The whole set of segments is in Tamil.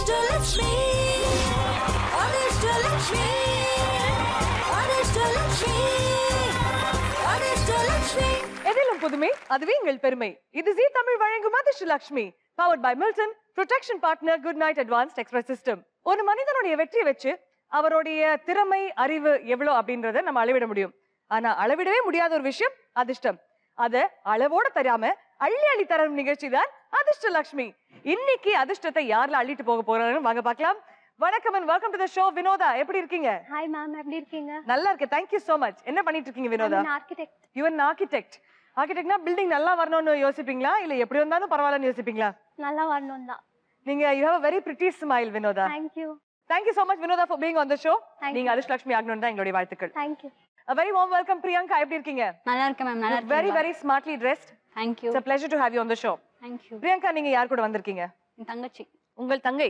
Adishtalakshmi, Adishtalakshmi, Adishtalakshmi, Adishtalakshmi. எதிலும் புதுமை அதுவே எங்கள் பெருமை. இது ஜீ தமிழ் வழங்கும் Adhirshtalakshmi. Powered by Milton, protection partner Good Night Advanced Express System. ஒரு மனிதனுடைய வெற்றியை வச்சு அவருடைய திறமை அறிவு எவ்வளவு அப்படின்றத நம்ம அளவிட முடியும். ஆனா அளவிடவே முடியாத ஒரு விஷயம் அதிர்ஷ்டம். அத அளவோட தராம அள்ளி அள்ளி தரும் நிகழ்ச்சி தான் அதிர்ஷ்டலட்சுமி. இன்னைக்கு அதிர்ஷ்டத்தை யாரெல்லாம் அள்ளிட்டு போக போறாங்கன்னு வாங்க பார்க்கலாம். வணக்கம் and welcome to the show. Vinodha, எப்படி இருக்கீங்க? ஹாய் மேம், எப்படி இருக்கீங்க? நல்லா இருக்கேன், thank you so much. என்ன பண்ணிட்டு இருக்கீங்க வினோதா? நான் architect. You are an architect. ஆர்க்கிடெக்ட்னா பில்டிங் நல்லா வரணும்னு யோசிப்பீங்களா இல்ல எப்படி வந்தாலும் பரவாயில்லன்னு யோசிப்பீங்களா? நல்லா வரணும் தான். நீங்க you have a very pretty smile Vinodha. Thank you so much Vinodha for being on the show. நீங்க அதிர்ஷ்டலட்சுமி ஆகணும்னு தான் எங்களுடைய வாழ்த்துக்கள். Thank you. A very warm welcome Priyanka, எப்படி இருக்கீங்க? நல்லா இருக்கேன் மேம், நல்லா இருக்கேன். Very very smartly dressed. Thank you. It's a pleasure to have you on the show. Thank you. Priyanka, நீங்க யார் கூட வந்திருக்கீங்க? என் தங்கச்சி. உங்கள் தங்கை.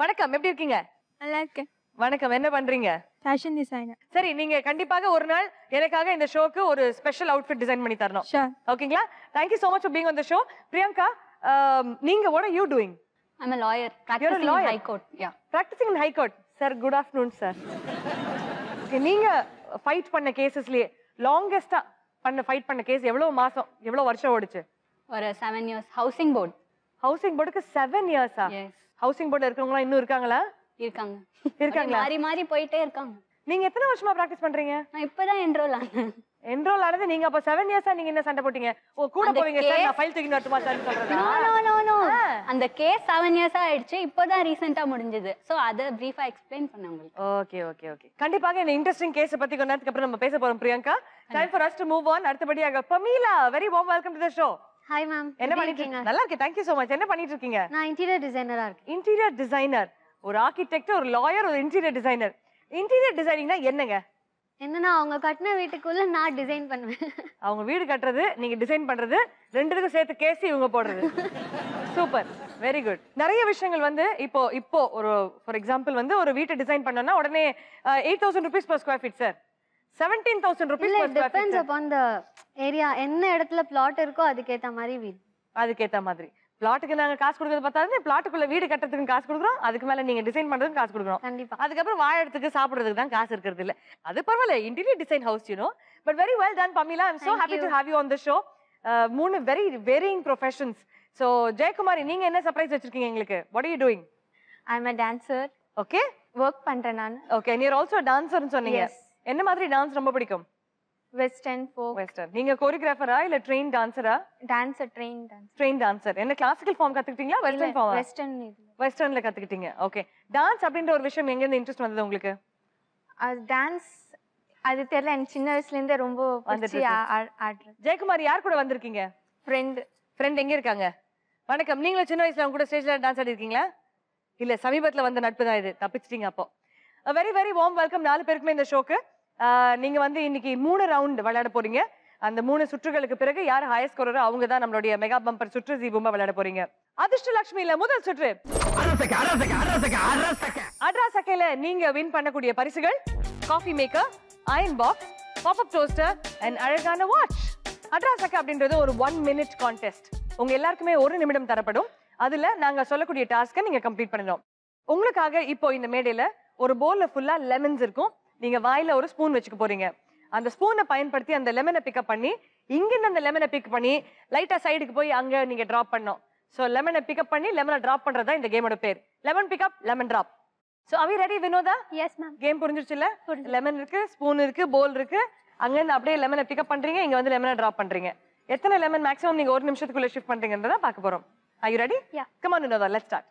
வணக்கம், எப்படி இருக்கீங்க? நல்லா இருக்கேன். வணக்கம், என்ன பண்றீங்க? Fashion designer. சரி, நீங்க கண்டிப்பாக ஒரு நாள் எனக்காக இந்த ஷோக்கு ஒரு ஸ்பெஷல் அவுட்ஃபிட் டிசைன் பண்ணி தரணும். Sure. ஓகேங்களா? Thank you so much for being on the show. Priyanka, நீங்க what are you doing? I'm a lawyer. You're a lawyer. In High Court. Yeah. Practicing in High Court. Sir, good afternoon, sir. Okay, நீங்க ஃபைட் பண்ண கேसेसலயே லாங்கெஸ்டா ஃபைட் பண்ண கேஸ் எவ்வளவு மாசம் எவ்வளவு வருஷம் ஓடுச்சு? ஒரு 7 years ஹவுசிங் போர்ட். ஹவுசிங் போர்டுக்கு 7 இயர்ஸா? Yes. ஹவுசிங் போர்டுல இருக்கவங்க இன்னும் இருக்காங்களா? இருக்காங்க. இருக்காங்களா? மாறி மாறி போயிட்டே இருக்காங்க. நீங்க எத்தனை வருஷமா பிராக்டிஸ் பண்றீங்க? நான் இப்பதான் என்ரோல் ஆனேன். என்ரோல் ஆனது நீங்க அப்ப 7 இயர்ஸா நீங்க என்ன சண்டை போட்டீங்க? ஓ, கூட போவீங்க சார், நான் ஃபைல் தூக்கிட்டு வரட்டுமா சார் சொல்றதா? நோ. அந்த கேஸ் 7 years ஆயிடுச்சு, இப்போதான் ரீசெண்டா முடிஞ்சது. சோ அத பிரீஃபா எக்ஸ்பிளைன் பண்ணேன் உங்களுக்கு. ஓகே. கண்டிப்பாக இந்த இன்ட்ரஸ்டிங் கேஸ் பத்தி கொஞ்ச நேரத்துக்கு அப்புறம் நம்ம பேச போறோம் Priyanka. Time for us to move on. அடுத்தபடியாக Pamela, very warm welcome to the show. Hi ma'am, என்ன பண்ணிட்டு இருக்கீங்க? நல்லா இருக்கேன், thank you so much. என்ன பண்ணிட்டு இருக்கீங்க? நான் இன்டீரியர் டிசைனரா இருக்கேன். Interior designer. ஒரு ஆர்க்கிடெக்ட், ஒரு லாயர், ஒரு இன்டீரியர் டிசைனர். இன்டீரியர் டிசைனிங்னா என்னங்க? என்னன்னா அவங்க கட்டின வீட்டுக்குள்ள நான் டிசைன் பண்ணுவேன். அவங்க வீடு கட்டுறது, நீங்க டிசைன் பண்றது, ரெண்டுத்துக்கும் சேர்த்து கேசி இவங்க போடுறது. Super, very good. நிறைய விஷயங்கள் வந்து இப்போ ஒரு ஃபார் எக்ஸாம்பிள் வந்து ஒரு வீட்டை டிசைன் பண்ணோம்னா உடனே 8,000 rupees per square feet sir, 17,000 rupees per square feet. Depends upon the area. என்ன இடத்துல பிளாட் இருக்கோ அதுக்கேத்த மாதிரி வீடு. அதுக்கேத்த மாதிரி பிளாட்டுக்கு நாங்க காசு கொடுக்கறது பார்த்தாலும் பிளாட்டுக்குள்ள வீடு கட்டுறதுக்கு காசு கொடுக்குறோம், அதுக்கு மேல நீங்க டிசைன் பண்றதுக்கு காசு கொடுக்குறோம். கண்டிப்பா. அதுக்கப்புறம் வாழறதுக்கு சாப்பிடுறதுக்கு தான் காசு இருக்கிறது இல்ல. அது பரவாயில்ல, interior design house you know. But very well done Pamela, I am so happy to have you on the show. மூணு very varying professions. So Jayakumari, நீங்க என்ன சர்ப்ரைஸ் வச்சிருக்கீங்க எங்களுக்கு? What are you doing? I am a dancer. Okay, work பண்றேன் நான். Okay, and you're also a dancer னு சொன்னீங்க. என்ன மாதிரி டான்ஸ் ரொம்ப பிடிக்கும்? Western, folk. வெஸ்டர்ன். நீங்க கோரியோகிராஃபரா இல்ல ட்ரெயின் டான்சரா? Dancer, dancer. Train dancer. என்ன கிளாசிக்கல் ஃபார்ம் கத்துக்கிட்டீங்களா வெஸ்டர்ன் ஃபார்மா? வெஸ்டர்ன். வெஸ்டர்ன்ல கத்துக்கிட்டீங்க. ஓகே. டான்ஸ் அப்படின்ற ஒரு விஷயம் எங்க இருந்து இன்ட்ரஸ்ட் வந்தது உங்களுக்கு? அது டான்ஸ் அது தெரியல, எனக்கு சின்ன வயசுல இருந்தே ரொம்ப பிடிச்சி ஆடுறேன். ஜெயக்குமார், யார் கூட வந்திருக்கீங்க? ஃப்ரெண்ட் எங்க இருக்காங்க? வணக்கம். நீங்களும் சின்ன வயசுல அவங்க கூட ஸ்டேஜ்ல டான்ஸ் ஆடி இருக்கீங்களா? இல்ல, சமீபத்துல வந்த நட்பு தான் இது. தப்பிச்சிட்டீங்க அப்போ. வெரி வெரி வார்ம் வெல்கம் 4 பேருக்குமே இந்த ஷோக்கு. நீங்க வந்து இன்னைக்கு 3 ரவுண்ட் விளையாட போறீங்க. அந்த 3 சுற்றுகளுக்கு பிறகு யார் ஹையர் ஸ்கோரரோ அவங்க தான் நம்மளுடைய மெகா பம்பர் சுற்று ஜீ பூம்பா விளையாட போறீங்க. அதிர்ஷ்டலட்சுமியில முதல் சுற்று. அட்ரா சக்கையில நீங்க வின் பண்ணக்கூடிய பரிசுகள் coffee maker, iron box, pop-up toaster and அழகான வாட்ச். அட்ரா சக்கை அப்படின்றது ஒரு 1 minute கான்டெஸ்ட். உங்க எல்லாருக்குமே 1 நிமிடம் தரப்படும். அதுல நாங்க சொல்லக்கூடிய டாஸ்கை நீங்க கம்ப்ளீட் பண்ணணும். உங்களுக்காக இப்போ இந்த மேடையில ஒரு பவுல்ல ஃபுல்லா லெமன்ஸ் இருக்கும். நீங்க வாயில ஒரு ஸ்பூன் வச்சுக்க போறீங்க. அந்த ஸ்பூனை பயன்படுத்தி அந்த லெமனை பிக்கப் பண்ணி இங்கிருந்து அந்த லெமனை பிக் பண்ணி லைட்டா சைடுக்கு போய் அங்க நீங்க டிராப் பண்ணணும். சோ லெமனை பிக்கப் பண்ணி லெமனை டிராப் பண்றதா இந்த கேமோட பேர். Lemon pickup, lemon drop. So are we ready Vinodha? Yes ma'am. Game புரிஞ்சிருச்சுல? லெமன் இருக்கு, ஸ்பூன் இருக்கு, பவுல் இருக்கு. அங்க இருந்து அப்படியே லெமனை பிக்கப் பண்றீங்க, இங்க வந்து லெமனை டிராப் பண்றீங்க. எத்தனை லெமன் மேக்ஸிமம் நீங்க 1 நிமிஷத்துக்குள்ள ஷிஃப்ட் பண்றீங்கன்றத பார்க்க போறோம். Are you ready? Yeah. Come on Vinodha, let's start.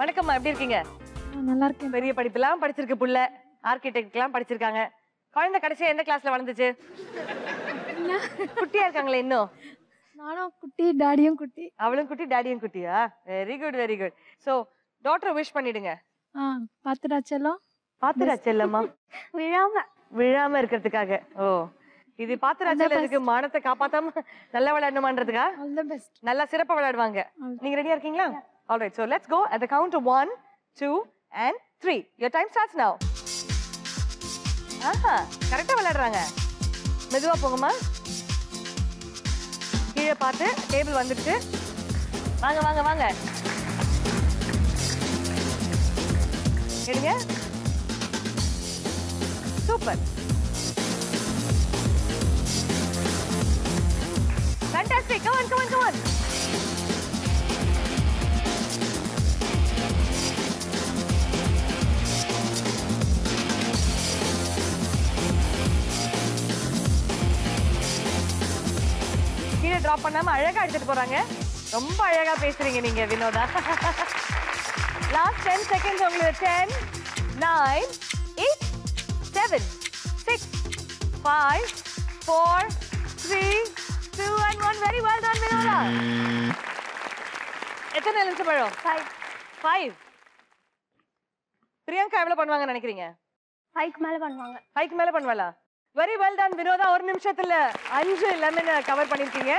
வணக்கம்மா, எப்படி இருக்கீங்க? நல்லா இருக்கேன். பெரிய படிப்புலாம் படிச்சிருக்கு புள்ள, ஆர்கிடெக்ட்லாம் படிச்சிருக்காங்க. குழந்தை கடைசியா எந்த கிளாஸ்ல வளர்ந்துச்சு? குட்டியா இருக்காங்களே இன்னும்? நானும் குட்டி, டாடியும் குட்டி. அவளும் குட்டி, டாடியும் குட்டியா? Very good very good. So daughter wish பண்ணிடுங்க. பாத்துடா செல்லம். பாத்துடா செல்லம்மா. விழாம இருக்கிறதுக்காக. ஓ, இது பாத்துடா செல்லதுக்கு மானத்தை காப்பாத்தாம நல்லா விளையாடணுமான்றதுக்கா? All the best. நல்லா சிறப்பா விளையாடுவாங்க. நீங்க ரெடியா இருக்கீங்களா? All right, so let's go at the count of 1, 2 and 3. Your time starts now. கரெக்டா விளையாடுறாங்க. மெதுவா போங்கம்மா. கடியை பார்த்து டேபிள் வந்துடுச்சு. வாங்க வாங்க வாங்க எடுங்க. Super, fantastic. Come on come on come on. கீழே டிராப் பண்ணாம அழகா எடுத்துட்டு போறாங்க. ரொம்ப அழகா பேசுறீங்க நீங்க வினோதா. லாஸ்ட் 10 செகண்ட்ஸ் உங்களுக்கு. 10 9 8 7 6 5 4 3 2 and 1. Very well done Vinodha. எத்தனை எலுமிச்சை பழம்? 5. பிரியங்கா எவ்வளவு பண்ணுவாங்கன்னு நினைக்கிறீங்க? 5க்கு மேல பண்ணுவாங்க. 5க்கு மேல பண்ணுவாளா? Very well done Vinodha. ஒரு நிமிஷத்துல 5 லெமன் கவர் பண்ணிருக்கீங்க.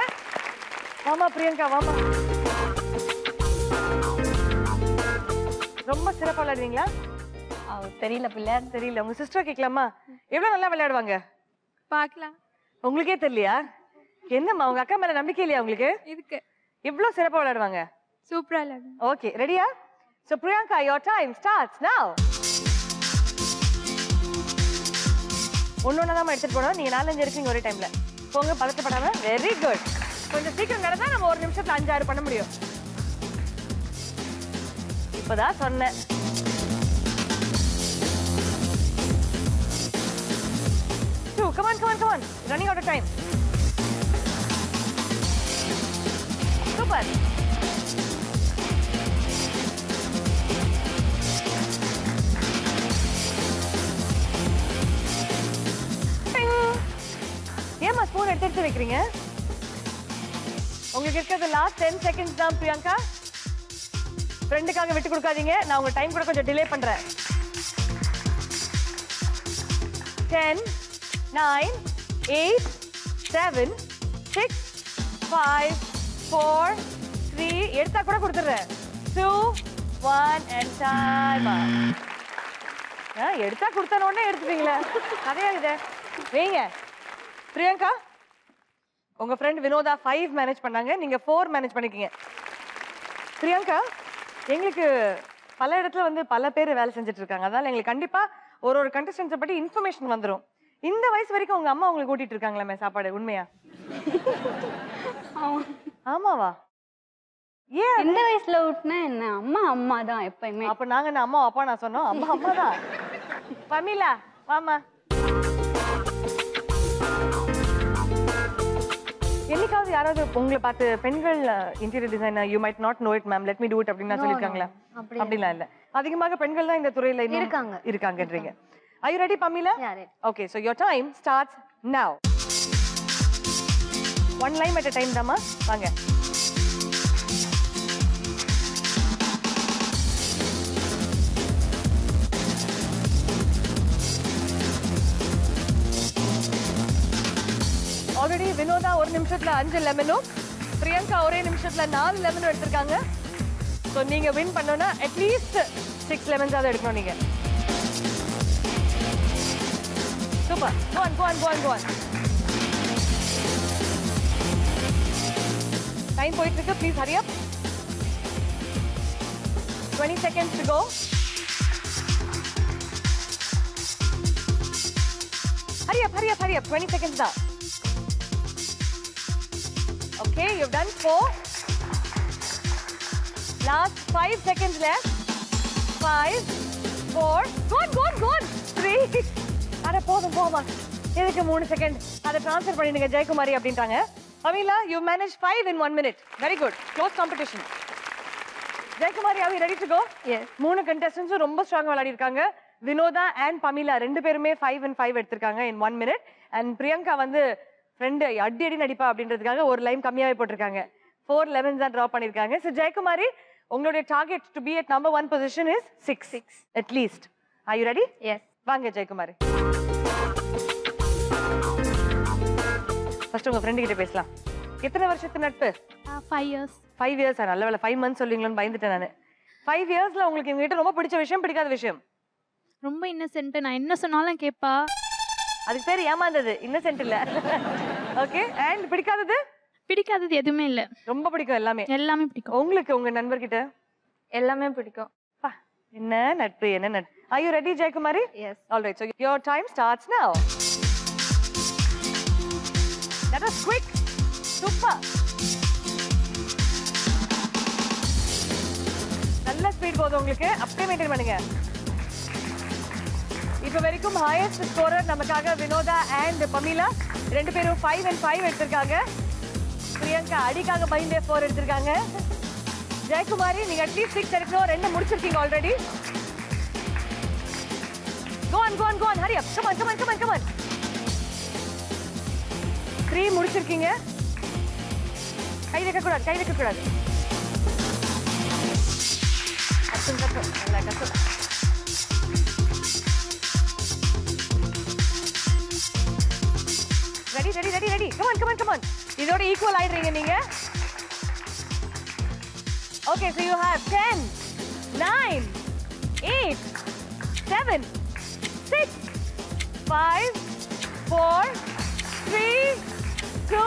வாமா பிரியங்கா வாமா. ரொம்ப சிறப்பா விளையாடுவீங்களா? தெரியல பிள்ளையார். தெரியல. உங்க சிஸ்டர் கேட்கலாமா? எவ்வளவு நல்லா விளையாடுவாங்க? பார்க்கலாம். உங்களுக்கே தெரியலையா? என்னம்மா உங்க அக்கா மேல நம்பிக்கை இல்லையா உங்களுக்கு? இதுக்கு இவ்வளவு சிறப்பா விளையாடுவாங்க. சூப்பரா விளையாடுங்க. ஓகே, ரெடியா? So Priyanka, your time starts now. ஒன்னொன்னா தான் எடுத்துட்டு போனோம். நீங்க 4-5 இருக்கீங்க ஒரே டைம்ல. போங்க, பதட்டப்படாம. Very good. கொஞ்சம் சீக்கிரம் நடந்தா நம்ம ஒரு நிமிஷத்துல 5-6 பண்ண முடியும். இப்பதான் சொன்னேன். Come on, come on, come on. Running out of time. Super. ஏமா ஸ்பூன் எடுத்து வைக்கிறீங்க? உங்களுக்கு இருக்கிறது லாஸ்ட் 10 செகண்ட்ஸ் தான் பிரியங்கா. ஃப்ரெண்டுக்காக விட்டு கொடுக்காதீங்க. நான் உங்க டைம் கூட கொஞ்சம் டிலே பண்றேன். 10 9 8 7 6 5 4 3 எடுத்தா கூட கொடுத்துறேன். 2 1 and time. எடுத்தா கொடுத்தன உடனே எடுத்துட்டீங்களா? கதையா இது. வைங்க. பிரியங்கா, உங்க ஃப்ரெண்ட் வினோதா 5 மேனேஜ் பண்ணாங்க. நீங்க 4 மேனேஜ் பண்ணிக்கீங்க. பிரியங்கா, எங்களுக்கு பல இடத்துல வந்து பல பேர் வேலை செஞ்சுட்டு இருக்காங்க. அதனால எங்களுக்கு கண்டிப்பா ஒரு கண்டஸ்டன்ஸை பத்தி இன்ஃபர்மேஷன் வந்துடும். இந்த வயசு வரைக்கும் உங்க அம்மா உங்களுக்கு கூட்டிட்டு இருக்காங்களே சாப்பாடு, உண்மையா? ஆமாவா? ஏன் எந்த வயசுல ஊட்டினா என்ன? அம்மா அம்மா தான் எப்பயுமே. அப்ப நாங்க என்ன அம்மா அப்பா நான் சொன்னோம்? அம்மா அம்மா தான். பமீலா வாமா. என்னைக்காவது யாராவது உங்களை பார்த்து பெண்கள் interior designer you might not know it ma'am, let me do it அப்படின்னு சொல்லிருக்காங்களா? அப்படிலாம் இல்ல. அதிகமாக பெண்கள் தான் இந்த துறையில இருக்காங்கன்றீங்க. Are you ready, Pamela? Yeah, ready. Okay, so your time starts now. One line at a time, Dama. Vaanga. Already Vinodha ஒரு நிமிஷத்துல 5 லெமனும், பிரியங்கா ஒரே நிமிஷத்துல 4 லெமனும் எடுத்திருக்காங்க. So நீங்க வின் பண்ணனும்னா at least 6 lemons ஆவது எடுக்கணும் நீங்க. Super. Go on, go on, go on, go on. Time போயிட்டு இருக்கு. Please hurry up. 20 seconds to go. Hurry up, hurry up, hurry up. 20 seconds now. Okay, you've done 4. Last 5 seconds left. 5, 4. Go on, go on, go on. 3. அட போதும் போமா. இதுக்கு 3 செகண்ட். அதை ட்ரான்ஸ்ஃபர் பண்ணிடுங்க ஜெயக்குமாரி அப்படின்றாங்க. Pamela, you managed 5 in 1 minute. Very good. Close competition. Jeyakumari, are you ready to go? Yes. 3 contestants ரொம்ப ஸ்ட்ராங்கா விளையாடி இருக்காங்க. வினோதா and Pamela ரெண்டு பேருமே 5 and 5 எடுத்திருக்காங்க in 1 minute. And பிரியங்கா வந்து ஃப்ரெண்ட் அடி அடி நடிப்பா அப்படின்றதுக்காக ஒரு லைன் கம்மியாவே போட்டிருக்காங்க. 4 lemons தான் டிராப் பண்ணிருக்காங்க. So ஜெயக்குமாரி, உங்களுடைய target to be at number 1 position is 6 at least. Are you ready? Yes. வாங்க ஜெயக்குமாரி. ஃபர்ஸ்ட் உங்க ஃப்ரெண்ட் கிட்ட பேசலாம். எத்தனை வருஷத்து நட்பு? 5 years. 5 years. நல்ல வேளை 5 months சொல்வீங்களோன்னு பயந்துட்டேன் நான். 5 yearsல உங்களுக்கு இவங்க கிட்ட ரொம்ப பிடிச்ச விஷயம், பிடிக்காத விஷயம்? ரொம்ப இன்னசென்ட். நான் என்ன சொன்னாலும் கேப்பா. அதுக்கு பேர் ஏமாந்தது, இன்னசென்ட் இல்ல. ஓகே. அண்ட் பிடிக்காதது? பிடிக்காதது எதுவுமே இல்ல. ரொம்ப பிடிக்கும் எல்லாமே. எல்லாமே பிடிக்கும். உங்களுக்கு உங்க நண்பர்கிட்ட எல்லாமே பிடிக்கும். என்ன நட்பு என்ன நட்பு. Are you ready, Jaykumari? Yes. All right, so your time starts now. That was quick. Super. நல்ல ஸ்பீட் போகுது உங்களுக்கு. அப்படியே மெயின்டைன் பண்ணுங்க. இப்போ வரைக்கும் ஹையஸ்ட் ஸ்கோரர் நமக்காக வினோதா அண்ட் பமீலா ரெண்டு பேரும் 5 and 5 எடுத்திருக்காங்க. பிரியங்கா அடிக்காக பயந்தே 4 எடுத்திருக்காங்க. ஜெயக்குமாரி நீங்க அட்லீஸ்ட் 6 எடுக்கணும். 2 முடிச்சிருக்கீங்க already. Go on, hurry up. Come on. 3 முடிச்சிருக்கீங்க. கை வைக்க கூடாது. கஷ்டம். நல்லா கஷ்டம். Ready. Come on. இதோட ஈக்குவல் ஆயிடுறீங்க நீங்க. Okay, so you have 10, 9, 8, 7, 6, 5, 4, 3, 2,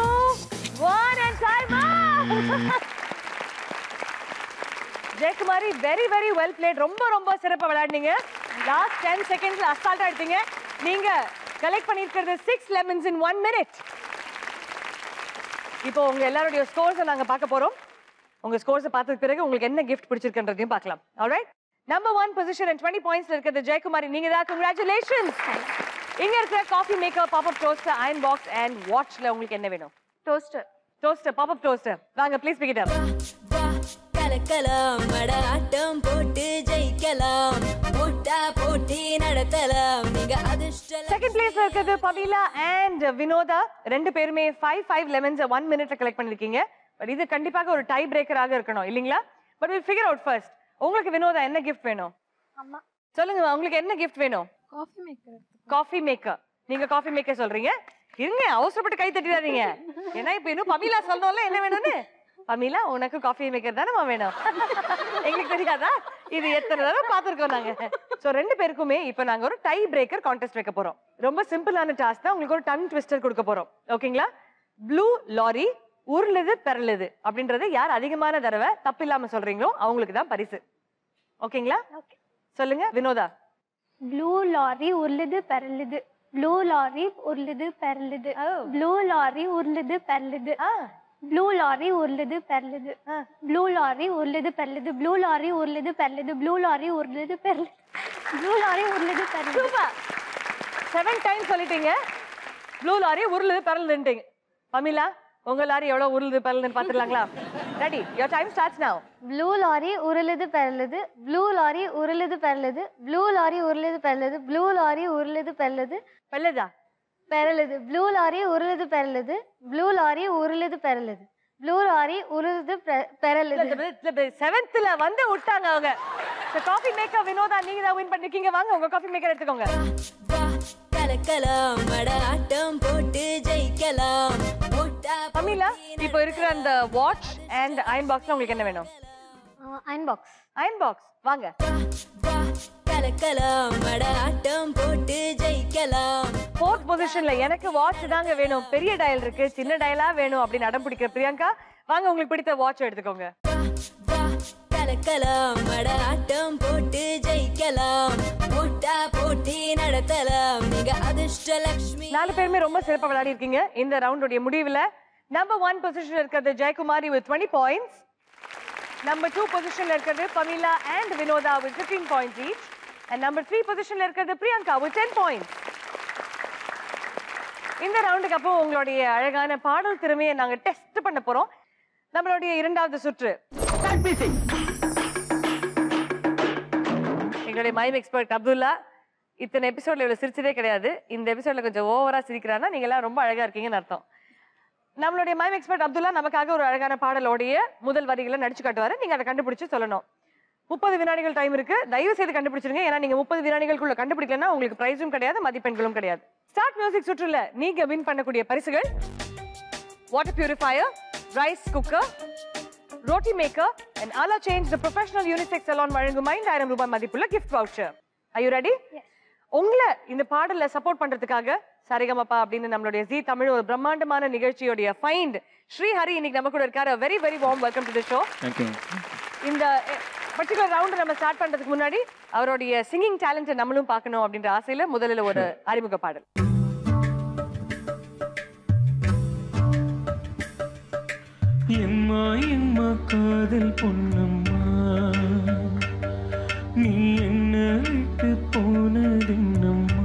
1 and time up. Jeyakumari very well played. ரொம்ப சிறப்பா விளையாடுனீங்க. லாஸ்ட் 10 செகண்ட்ஸ்ல அசால்ட்டா எடுத்தீங்க. நீங்க கலெக்ட் பண்ணிருக்கிறது 6 lemons in 1 minute. இப்போ உங்க எல்லாரோட ஸ்கோர்ஸ் நாங்க பார்க்க போறோம். உங்க ஸ்கோர்ஸ் பார்த்ததுக்கு பிறகு உங்களுக்கு என்ன gift பிடிச்சிருக்குன்றதையும் பார்க்கலாம். Alright? Number 1 position and 20 points இருக்கிறது ஜெயக்குமாரி நீங்க தான். Congratulations. இங்க இருக்கிற coffee maker, pop-up toaster, iron box and வாட்ச்ல உங்களுக்கு என்ன வேணும்? Toaster, pop-up toaster. வாங்க ப்ளீஸ் பிக் இட் அப். கலக்கலாம் மடாட்டம் போட்டு ஜெயிக்கலாம் போட்டா போட்டி நடத்தலாம் நீங்க அதிர்ஷ்டம். செகண்ட் பிளேஸ்ல இருக்குது பமீலா அண்ட் வினோதா. ரெண்டு பேருமே 5 lemons 1 minute கலெக்ட் பண்ணிருக்கீங்க. பட் இது கண்டிப்பாக ஒரு டை பிரேக்கராக இருக்கணும் இல்லீங்களா? But we'll figure out first. உங்களுக்கு வினோதா என்ன கிஃப்ட் வேணும்? அம்மா சொல்லுங்க உங்களுக்கு என்ன கிஃப்ட் வேணும்? Coffee maker. நீங்க காஃபி மேக்கர் சொல்றீங்க. இருங்க அவசரப்பட்டு கை தட்டிடாதீங்க. ஏன்னா இப்ப இன்னும் பமீலா சொல்லணும்ல என்ன வேணும்னு. பமீலா உனக்கு காஃபி மேக்கர் தானே வேணும். எங்களுக்கு தெரியாதா? இது எத்தனை தடவை பார்த்துருக்கோம் நாங்க. ஸோ ரெண்டு பேருக்குமே இப்போ நாங்க ஒரு டை பிரேக்கர் கான்டெஸ்ட் வைக்க போறோம். ரொம்ப சிம்பிளான டாஸ்க் தான். உங்களுக்கு ஒரு டங் ட்விஸ்டர் கொடுக்க போறோம். ஓகேங்களா? ப்ளூ லாரி உருளுது பெறலுது அப்படின்றது யார் அதிகமான தடவை தப்பு இல்லாம சொல்றீங்களோ அவங்களுக்கு தான் பரிசு. ஓகேங்களா? சொல்லுங்க வினோதா. ப்ளூ லாரி உருளுது பெறலுது. ப்ளூ லாரி உருளுது பெறலுது. ப்ளூ லாரி உருளுது பெறலுது. ப்ளூ லாரி உருளுது பெறலுது. ப்ளூ லாரி உருளுது பெறலுது. ப்ளூ லாரி உருளுது பெறலுது. ப்ளூ லாரி உருளுது பெறலுது. ப்ளூ லாரி உருளுது பெறலுது. சூப்பர். 7 டைம்ஸ் சொல்லிட்டீங்க. ப்ளூ லாரி உருளுது பெறலுதுன்றீங்க. பமீலா உங்க லாரி எவ்வளவு உருளுது பெறலுதுன்னு பாத்துடலாங்களா? Ready? your time starts now. Blue lorry உருளுது பெறலுது. ப்ளூ லாரி உருளுது பெறலுது. ப்ளூ லாரி உருளுது பெறலுது. ப்ளூ லாரி உருளுது பெறலுது. பெறலுதா? பெறலுது. ப்ளூ லாரி உருளுது பெறலுது. ப்ளூ லாரி உருளுது பெறலுது. ப்ளூ லாரி உருளுது பெறலுது. 7th வந்து விட்டாங்க அவங்க. காஃபி மேக்கர் வினோதா நீங்க தான் வின் பண்ணிருக்கீங்க. வாங்க உங்க காஃபி மேக்கர் எடுத்துக்கோங்க. கலக்கலாம் மடாட்டம் போட்டு ஜெயிக்கலாம். பமீலா இப்போ இருக்கிற அந்த வாட்ச் அண்ட் அயர்ன் பாக்ஸ்ல உங்களுக்கு என்ன வேணும்? Iron box. அயர்ன் பாக்ஸ் வாங்க. கலக்கலாம் மடாட்டம் போட்டு ஜெயிக்கலாம். 4th பொசிஷன்ல எனக்கு வாட்ச் தாங்க வேணும். பெரிய டயல் இருக்கு, சின்ன டயலா வேணும் அப்படின்னு அடம் பிடிக்கிற பிரியங்கா வாங்க உங்களுக்கு பிடித்த வாட்ச் எடுத்துக்கோங்க. கலக்கலாம் மடாட்டம் போட்டு ஜெயிக்கலாம் போட்டா போட்டி நடத்தலாம் நீங்க அதிர்ஷ்டலட்சுமி. 4 பேருமே ரொம்ப சிறப்பா விளையாடி இருக்கீங்க. இந்த ரவுண்டோட முடிவுல நம்பர் 1 பொசிஷன்ல இருக்கிறது ஜெயக்குமாரி with 20 points. நம்பர் 2 பொசிஷன்ல இருக்கிறது Pamela and Vinodha with 15 points each. and number 3 பொசிஷன்ல இருக்கிறது பிரியங்கா with 10 points. இந்த ரவுண்டுக்கு அப்புறம் உங்களுடைய அழகான பாடல் திறமையை நாங்க டெஸ்ட் பண்ண போறோம். நம்மளுடைய இரண்டாவது சுற்று எங்களுடைய மைம் எக்ஸ்பர்ட் அப்துல்லா இத்தனை எபிசோட்ல இவ்வளவு சிரிச்சதே கிடையாது. இந்த எபிசோட்ல கொஞ்சம் ஓவரா சிரிக்கிறான்னா நீங்க எல்லாம் ரொம்ப அழகா இருக்கீங்கன்னு அர்த்தம். நம்மளுடைய மைம் எக்ஸ்பர்ட் அப்துல்லா நமக்காக ஒரு அழகான பாடலோடைய முதல் வரிகளை நடிச்சு காட்டுவாரு. நீங்க அதை கண்டுபிடிச்சு சொல்லணும். 30 வினாடிகள் டைம் இருக்கு. தயவு செய்து கண்டுபிடிச்சிருங்க. ஏன்னா நீங்க 30 வினாடிகளுக்குள்ள கண்டுபிடிக்கலன்னா உங்களுக்கு பிரைஸும் கிடையாது, மதிப்பெண்களும் கிடையாது. ஸ்டார்ட் மியூசிக் சுற்றுல நீங்க வின் பண்ணக்கூடிய பரிசுகள் water purifier, rice cooker, roti maker and Ala Change the professional unisex salon வழங்கும் 5000 ரூபாய் மதிப்புள்ள gift voucher. Are you ready? Yes. உங்களை இந்த பாடல்ல சப்போர்ட் பண்றதுக்காக சரிகமப்பா அப்படின்னு நம்மளுடைய ஜி தமிழ் ஒரு பிரம்மாண்டமான நிகழ்ச்சியோடைய ஃபைண்ட் ஸ்ரீஹரி இன்னைக்கு நம்ம கூட இருக்காரு. Very very warm welcome to the show. இந்த பர்டிகுலர் ரவுண்ட் நம்ம ஸ்டார்ட் பண்றதுக்கு முன்னாடி அவருடைய சிங்கிங் டேலண்ட்டை நம்மளும் பார்க்கணும் அப்படின்ற ஆசையில முதல்ல ஒரு அறிமுக பாடல். எம்மா எம்மா காதல் பொன்னம்மா, நீ என்ன விட்டு போனதென்னம்மா,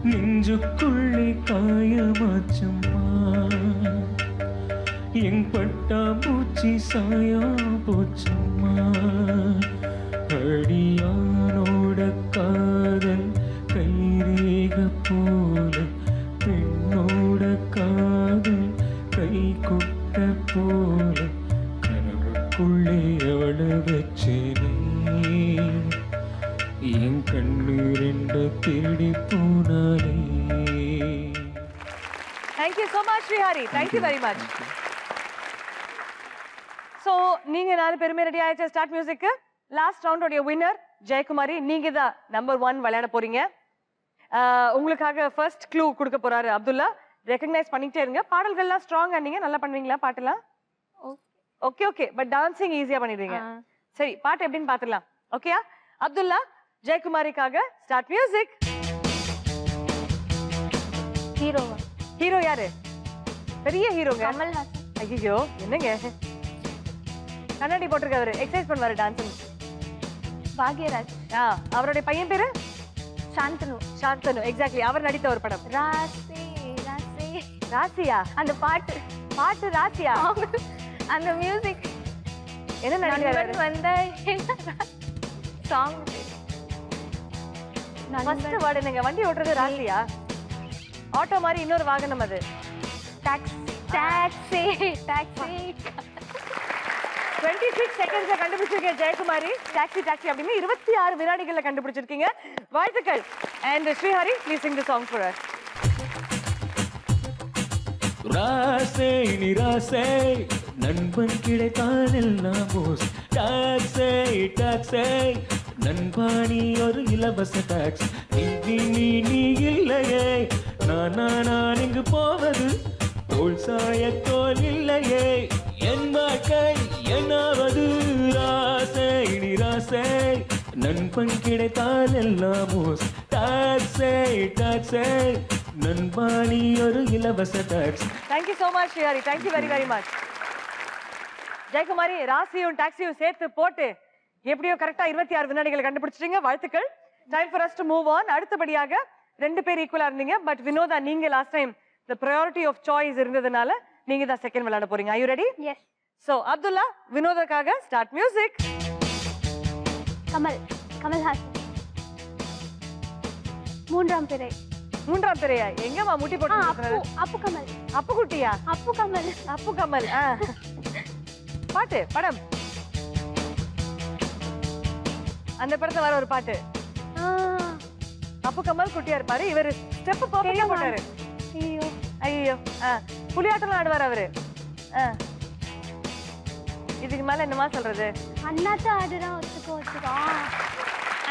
நெஞ்சுக்குள்ளே காயமாச்சம்மா, என் பட்டாம்பூச்சி சாயா போச்சம்மா, அடியானோட காதல் கைரேக போல, பெண்ணோட காதல் கை கொட்ட போல, கனவுக்குள்ளே அவள வச்சேனே, என் கண்ணு ரெண்டு திருடி போனாலே. Thank you so much Srihari. Thank you very much. So நீங்க 4 பேருமே ரெடி ஆயிடுச்சு ஸ்டார்ட் மியூசிக்கு. லாஸ்ட் ரவுண்டோட வின்னர் ஜெயக்குமாரி. நீங்க தான் நம்பர் 1 விளையாட போறீங்க. உங்களுக்காக ஃபர்ஸ்ட் க்ளூ கொடுக்க போறாரு அப்துல்லா. ரெகக்னைஸ் பண்ணிட்டே இருங்க. பாடல்கள்லாம் ஸ்ட்ராங்கா நீங்க நல்லா பண்ணுவீங்களா பாட்டெல்லாம்? Okay okay. பட் டான்சிங் ஈஸியா பண்ணிடுவீங்க. சரி பாட்டு எப்படின்னு பாத்துடலாம். ஓகேயா? அப்துல்லா ஜெயக்குமாரிக்காக ஸ்டார்ட் மியூசிக். ஹீரோவா? ஹீரோ யாரு? பெரிய ஹீரோங்க. கமல்ஹாசன். ஐயோ என்னங்க கண்ணாடி போட்டிருக்கவரு எக்ஸசைஸ் பண்ணுவாரு டான்சிங். பாக்யராஜ். அவருடைய பையன் பேரு சாந்தனு. சாந்தனு. எக்ஸாக்ட்லி. அவர் நடித்த ஒரு படம். ராசி ராசி. ராசியா? அந்த பாட்டு ராசியா? அந்த மியூசிக் என்ன நடிக்கிறாரு? வந்த சாங் ஃபர்ஸ்ட் வேர்ட் என்னங்க? வண்டி ஓட்டுறது ராசியா? ஆட்டோ மாதிரி இன்னொரு வாகனம் அது. Taxi taxi taxi. 26 செகண்ட்ஸ்ல கண்டுபிடிச்சிருக்கீங்க ஜெயக்குமாரி. டாக்ஸி டாக்ஸி அப்படின்னு 26 வினாடிகள்ல கண்டுபிடிச்சிருக்கீங்க. வாழ்த்துக்கள். And Srihari please sing the song for us. ராசே நிராசே நண்பன் கிடைத்தான் எல்லாம் போஸ், டாக்ஸே டாக்ஸே நண்பாணி ஒரு இலவச டாக்ஸ், நீ இல்லையே நான் இங்கு போவது தோல் சாய தோல் இல்லையே, என் வாழ்க்கை என்னாவது, ராசே நிராசே நண்பன் கிடைத்தால் எல்லாம் போஸ், டாக்ஸே டாக்ஸே நண்பாணி ஒரு இலவச டாக்ஸ். Thank you so much Srihari. Thank you very very much. Jayakumari ராசியும் டாக்ஸியும் சேர்த்து போட்டு எப்படியோ கரெக்டா 26 வினாடிகளை கண்டுபிடிச்சிட்டீங்க. வாழ்த்துக்கள். Time for us to move on. அடுத்தபடியாக 2 பேர் ஈக்குவலா இருந்தீங்க. பட் வினோதா நீங்க last time the priority of choice இருந்ததுனால நீங்க தான் செகண்ட் விளையாட போறீங்க. Are you ready? Yes. So Abdullah வினோதாக்காக ஸ்டார்ட் மியூசிக். கமல்ஹாசன். மூன்றாம் பிறை. மூன்றாம் பிறையா? எங்கம்மா முட்டி போட்டு அப்பு கமல். அப்பு குட்டியா? அப்பு கமல். அப்பு கமல். பாட்டு படம். அந்த படத்துல வர ஒரு பாட்டு. அப்பு கமல் குட்டியா இருப்பாரு. இவரு ஸ்டெப் பர்ஃபெக்ட்டா போட்டாரு. ஐயோ ஐயோ. புலியாட்டம் ஆடுவார் அவரு. இதுக்கு மேல என்னமா சொல்றது? அண்ணாத்த ஆடுறா ஒத்துக்கோ ஒத்துக்கோ.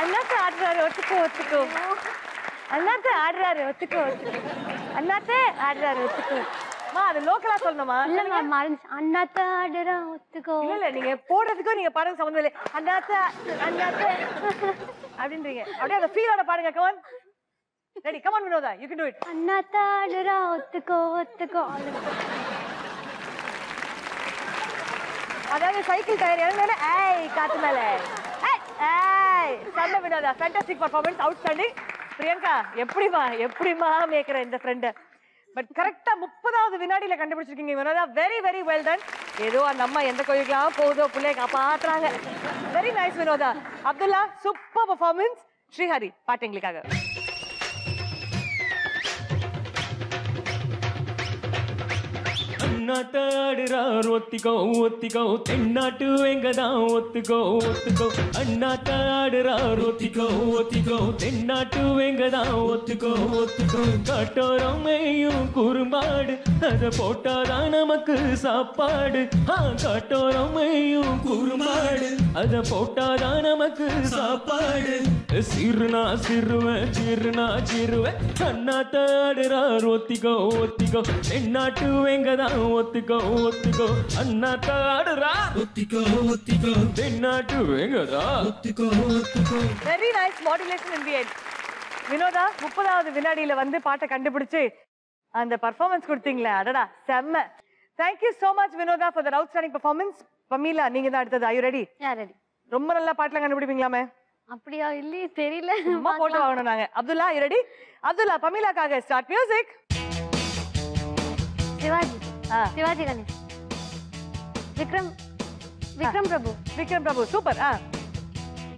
அண்ணாத்த ஆடுறாரு ஒத்துக்கோ ஒத்துக்கோ. அண்ணாத்த ஆடுறாரு ஒத்துக்கோ ஒத்துக்கோ. அண்ணாத்த ஆடுறாரு ஒத்துக்கோ. அது லோக்கலா சொல்லணுமா? இல்ல மேம் மறந்துச்சு. அண்ணாத்த ஆடுறா ஒத்துக்கோ. இல்ல நீங்க போடுறதுக்கும் நீங்க பாடுறது சம்பந்தம் இல்லை. அண்ணாத்த அண்ணாத்த அப்படின்றீங்க. அப்படியே அந்த ஃபீலோட பாடுங்க. Come on. Ready? Come on Vinodha. You can do it. அண்ணாத்த ஆடுறா ஒத்துக்கோ ஒத்துக்கோ. அதாவது சைக்கிள் டயர் இறங்குனா ஏய் காத்து மேல ஏய் சண்ட Vinodha. Fantastic performance. Outstanding. Priyanka எப்படிமா மேய்க்கிற இந்த ஃப்ரெண்ட். பட் கரெக்டா 30வது வினாடியில கண்டுபிடிச்சிருக்கீங்க Vinodha. Very very well done. ஏதோ அந்த அம்மா எந்த கோயிலுக்கெல்லாம் போகுதோ பிள்ளைய காப்பாத்துறாங்க. Very nice Vinodha. Abdullah super performance. Srihari பாட்டு எங்களுக்காக. அண்ணாத்த ஆடுறார் ஒத்திக்கோ ஒத்திக்கோ தென்னாட்டு வெங்கதான் ஒத்துக்கோ ஒத்துக்கோ அண்ணாத்த ஆடுறார் ஒத்திக்கோ ஒத்திக்கோ தென்னாட்டு வெங்கதான் ஒத்துக்கோ ஒத்துக்கோ காட்டோரம் மேயும் குறும்பாடு அத போட்டாதான் நமக்கு சாப்பாடு காட்டோரம் மேயும் குறும்பாடு அத போட்டாதான் நமக்கு சாப்பாடு சிறுனா சிறுவன் சிறுனா சிறுவன் அண்ணாத்த ஆடுறார் ஒத்திக்கோ ஒத்திக்கோ தென்னாட்டு வெங்கதான் ஒத்துக்கோ ஒத்துக்கோ அண்ணாத்த ஆடுறார் ஒத்திக்கோ ஒத்திக்கோ தென்னாட்டு வெங்கதா ஒத்துக்கோ ஒத்துக்கோ. Very nice modulation in the end. Vinodha 30வது வினாடியில வந்து பாட்டை கண்டுபிடிச்சு அந்த பெர்ஃபார்மன்ஸ் கொடுத்தீங்களே அடடா செம்ம. Thank you so much Vinodha for that outstanding performance. Pamela நீங்க தான் அடுத்தது. Are you ready? ரெடி. ரொம்ப நல்லா பாட்டெல்லாம் கண்டுபிடிப்பீங்களாமே? அப்படியா இல்லையே தெரியல. சும்மா போட்டு வாங்கணும் நாங்க. Abdullah you ready? அப்துல்லா பமீலாக்காக start music. Sivaji Sivaji Ganesh Vikram Vikram Prabhu Vikram Prabhu super.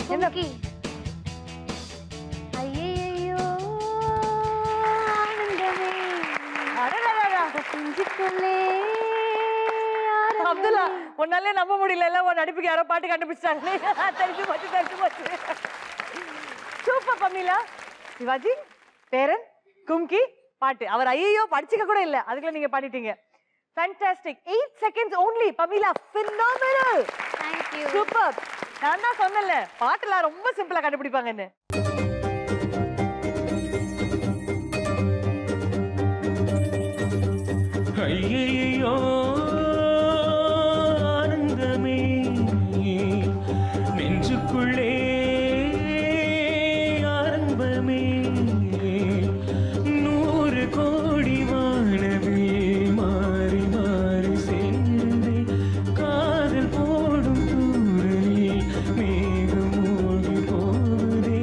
Kumki ஐயையோ ஆனந்தமே அடடடடா குஞ்சுக்குள்ளே அப்துல்லா உன்னாலே நம்ப முடியல இல்ல உன் நடிப்புக்கு யாரோ பாட்டு கண்டுபிடிச்சாங்க. தெரிஞ்சு போச்சு. Super Pamela. சிவாஜி பேரன் கும்கி பாட்டு அவர் ஐயோ படிச்சுக்க கூட இல்ல அதுக்குள்ள நீங்க பாடிட்டீங்க. Fantastic. 8 seconds only. Pamela phenomenal. Thank you. Super. நான் தான் சொன்னேன்ல பாட்டுலாம் ரொம்ப சிம்பிளா கண்டுபிடிப்பாங்கன்னு. ஐயையோ ஆனந்தமே நெஞ்சுக்குள்ளே ஆரம்பமே 100 கோடி வானவே மாறி மாறி சேர்ந்தே காதல் போடும் தூரலே மேகம் ஓடி போதே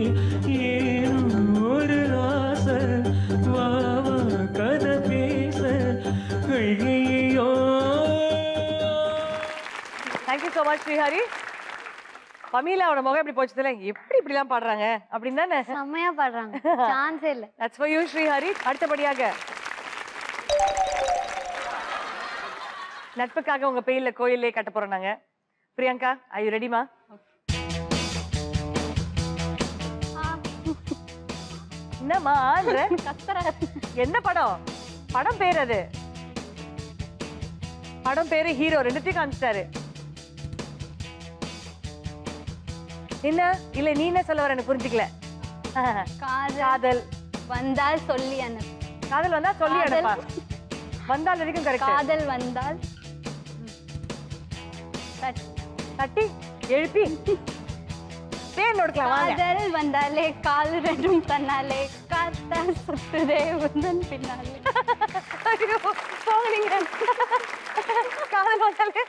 ஏனோ ஒரு ஆசை வா வா கதை பேச ஐயையோ. Thank you so much Srihari. பமீலாவோட முகம் எப்படி போச்சு தெரியல எப்படி இப்படி எல்லாம் பாடுறாங்க அப்படின்னு தானே செம்மையா பாடுறாங்க சான்ஸே இல்ல. That's for you Srihari. அடுத்தபடியாக நட்புக்காக உங்க பெயில கோயிலே கட்ட போறோம் நாங்க. பிரியங்கா are you ready மா? என்னம்மா ஆன்ற கத்தற என்ன படம்? படம் பேர் அது. படம் பேரு ஹீரோ ரெண்டுத்தையும் காமிச்சிட்டாரு. என்ன இல்ல நீ என்ன சொல்ல வர எனக்கு புரிஞ்சுக்கல. காதல் வந்தால் சொல்லி அனுப்பு. காதல் வந்தா சொல்லி அனுப்பா. வந்தால் வரைக்கும் கரெக்ட். காதல் வந்தால் தட்டி எழுப்பி பேர் நோடுக்கலாம் வாங்க. காதல் வந்தாலே கால் ரெண்டும் தன்னாலே காத்தா சுத்துதே உந்தன் பின்னாலே. ஐயோ, போங்க நீங்க. காதல் வந்தாலே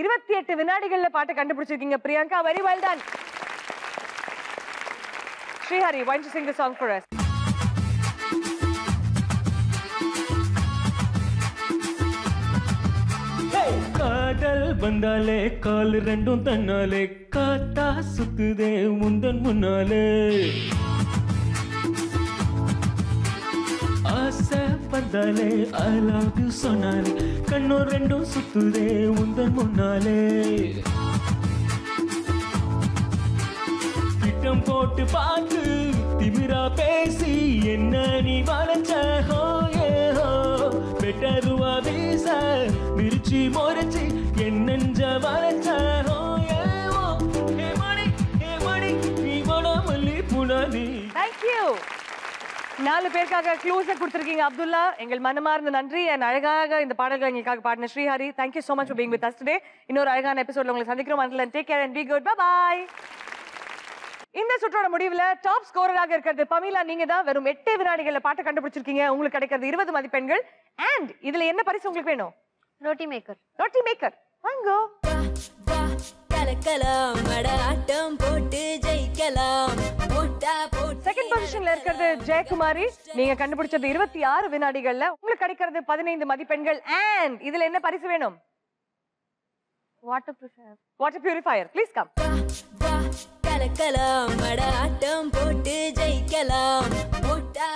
28 வினாடிகள்ல பாட்டு கண்டுபிடிச்சிருக்கீங்க Priyanka. Very well done. Srihari, why don't you sing the song for us? காதல் வந்தாலே கால் ரெண்டும் தன்னாலே காத்தா சுத்துதே முந்தன் முன்னாலே ஆசை வந்தாலே I love you சொன்னாலே கண்ணோ ரெண்டும் சுத்துதே முந்தன் முன்னாலே திட்டம் போட்டு பார்த்து திமிரா பேசி என்ன நீ வளைச்ச ஹோ ஏ ஹோ பெட்டருவா வீச மிர்ச்சி மொரச்சி என் நெஞ்ச வளைச்ச ஹோ ஏ ஓ ஹே மணி நீ மணமல்லி புனாதி. Thank you. 4 பேருக்காக க்ளூஸ் கொடுத்திருக்கீங்க அப்துல்லா. எங்கள் மனமார்ந்த நன்றி. and அழகாக இந்த பாடல்கள் எங்களுக்காக பாடின Srihari. Thank you so much for being with us today. இன்னொரு அழகான எபிசோட்ல உங்களை சந்திக்கிறோம். until then take care and be good. Bye bye. இந்த சுற்றோட முடிவுல டாப் ஸ்கோரராக இருக்கிறது பமீலா. நீங்க தான் வெறும் 8 வினாடிகள்ல பாட்டு கண்டுபிடிச்சிருக்கீங்க. உங்களுக்கு கிடைக்கிறது 20 மதிப்பெண்கள். and இதுல என்ன பரிசு உங்களுக்கு வேணும்? ரோட்டி மேக்கர். ரொட்டி மேக்கர் வாங்கோ. செகண்ட் பொசிஷன்ல இருக்கிறது ஜெயக்குமாரி. நீங்க கண்டுபிடிச்சது 26 வினாடிகள்ல உங்களுக்கு கிடைக்கிறது 15 மதிப்பெண்கள். and இதுல என்ன பரிசு வேணும்? Water purifier. Please come.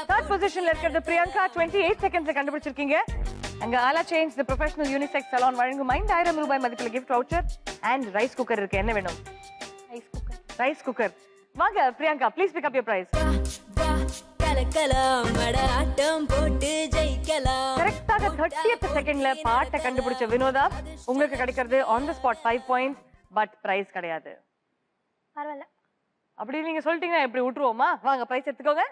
Third பொசிஷன்ல இருக்கிறது பிரியங்கா. 28 செகண்ட்ஸ்ல கண்டுபிடிச்சிருக்கீங்க. அங்க Aala change the professional unisex salon வழங்கும் 5000 ரூபாய் மதிப்புள்ள gift voucher and rice cooker இருக்கு. என்ன வேணும்? Rice cooker. வாங்க Priyanka, please pick up your prize. கரெக்டாக 30th செகண்ட்ல பாட்டை கண்டுபிடிச்ச வினோதா, உங்களுக்கு கிடைக்கிறது on the spot 5 points, but prize கிடையாது. பரவாயில்ல. அப்படி நீங்க சொல்லிட்டீங்கன்னா எப்படி விட்டுருவோமா? வாங்க பிரைஸ் எடுத்துக்கோங்க.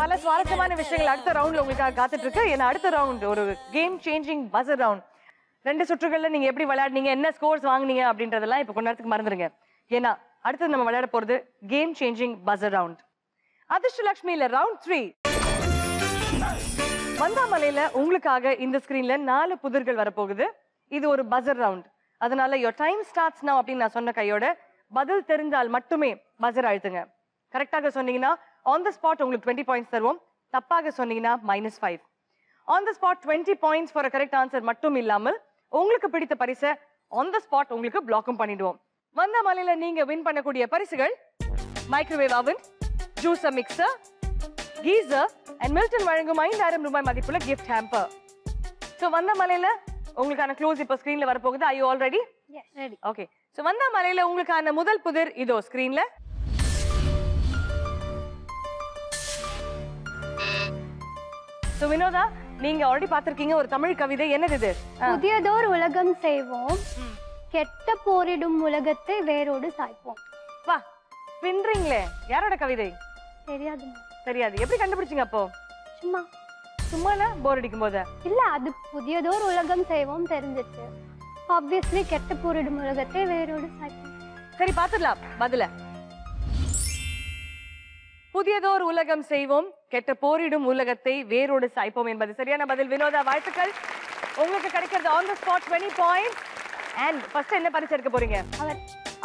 பல சுவாரஸ்யமான விஷயங்கள் அடுத்த ரவுண்ட்ல உங்களுக்காக காத்துட்டு இருக்கு. ஏன்னா அடுத்த ரவுண்ட் ஒரு கேம் சேஞ்சிங் பஸர் ரவுண்ட். 2 சுற்றுகள்ல நீங்க எப்படி விளையாடுனீங்க, என்ன ஸ்கோர்ஸ் வாங்குனீங்க அப்படின்றதெல்லாம் இப்ப கொஞ்ச நேரத்துக்கு மறந்துருங்க. ஏன்னா அடுத்து நம்ம விளையாட போறது கேம் சேஞ்சிங் பஸர் ரவுண்ட். அதிர்ஷ்டலட்சுமியில ரவுண்ட் 3. வந்தாமலையில உங்களுக்காக இந்த ஸ்கிரீன்ல 4 புதிர்கள் வரப்போகுது. இது ஒரு பஸர் ரவுண்ட். அதனால your time starts now அப்படின்னு நான் சொன்ன கையோட பதில் தெரிஞ்சால் மட்டுமே பஸர் அழுத்துங்க. கரெக்டாக சொன்னீங்கன்னா ஆன் தி ஸ்பாட் உங்களுக்கு 20 பாயிண்ட்ஸ் தருவோம். தப்பாக சொன்னீங்கன்னா -5. On the spot 20 points for a correct answer மட்டும் இல்லாமல் உங்களுக்கு பிடித்த பரிசை ஆன் தி ஸ்பாட் உங்களுக்கு பிளாக்கும் பண்ணிடுவோம். வந்தாமலையில நீங்க வின் பண்ணக்கூடிய பரிசுகள் microwave oven, juicer mixer, geyser and Milton வழங்கும் 5000 ரூபாய் மதிப்புள்ள கிஃப்ட் ஹேம்பர். ஸோ வந்தாமலையில உங்களுக்கான க்ளோஸ் இப்போ ஸ்கிரீன்ல வரப்போகுது. I you all ready? Yes ready. Okay. So வந்தாமலையில உங்களுக்கான முதல் புதிர் இதோ ஸ்கிரீன்ல. ஸோ வினோதா, நீங்க ஆல்ரெடி பார்த்திருக்கீங்க ஒரு தமிழ் கவிதை. என்னது இது? புதியதோர் உலகம் செய்வோம், கெட்ட போரிடும் உலகத்தை வேரோடு சாய்ப்போம். வா, பின்றீங்களே, யாரோட கவிதை? தெரியாது. தெரியாது. எப்படி கண்டுபிடிச்சீங்க அப்போ? சும்மா சும்மானா போர் அடிக்கும் போது? இல்ல, அது புதியதோர் உலகம் செய்வோம் தெரிஞ்சிச்சு. ஆப்வியஸ்லி கெட்ட போரிடும் உலகத்தை வேரோடு சாய்ப்போம். சரி, பார்த்துடலாம் பதில. புதியதோர் உலகம் செய்வோம், கெட்ட போரிடும் உலகத்தை வேரோடு சாய்ப்போம் என்பது சரியான பதில். வினோதா, வாழ்த்துக்கள். உங்களுக்கு கிடைக்கிறது on the spot 20 points. And first என்ன பரிசு எடுக்க போறீங்க?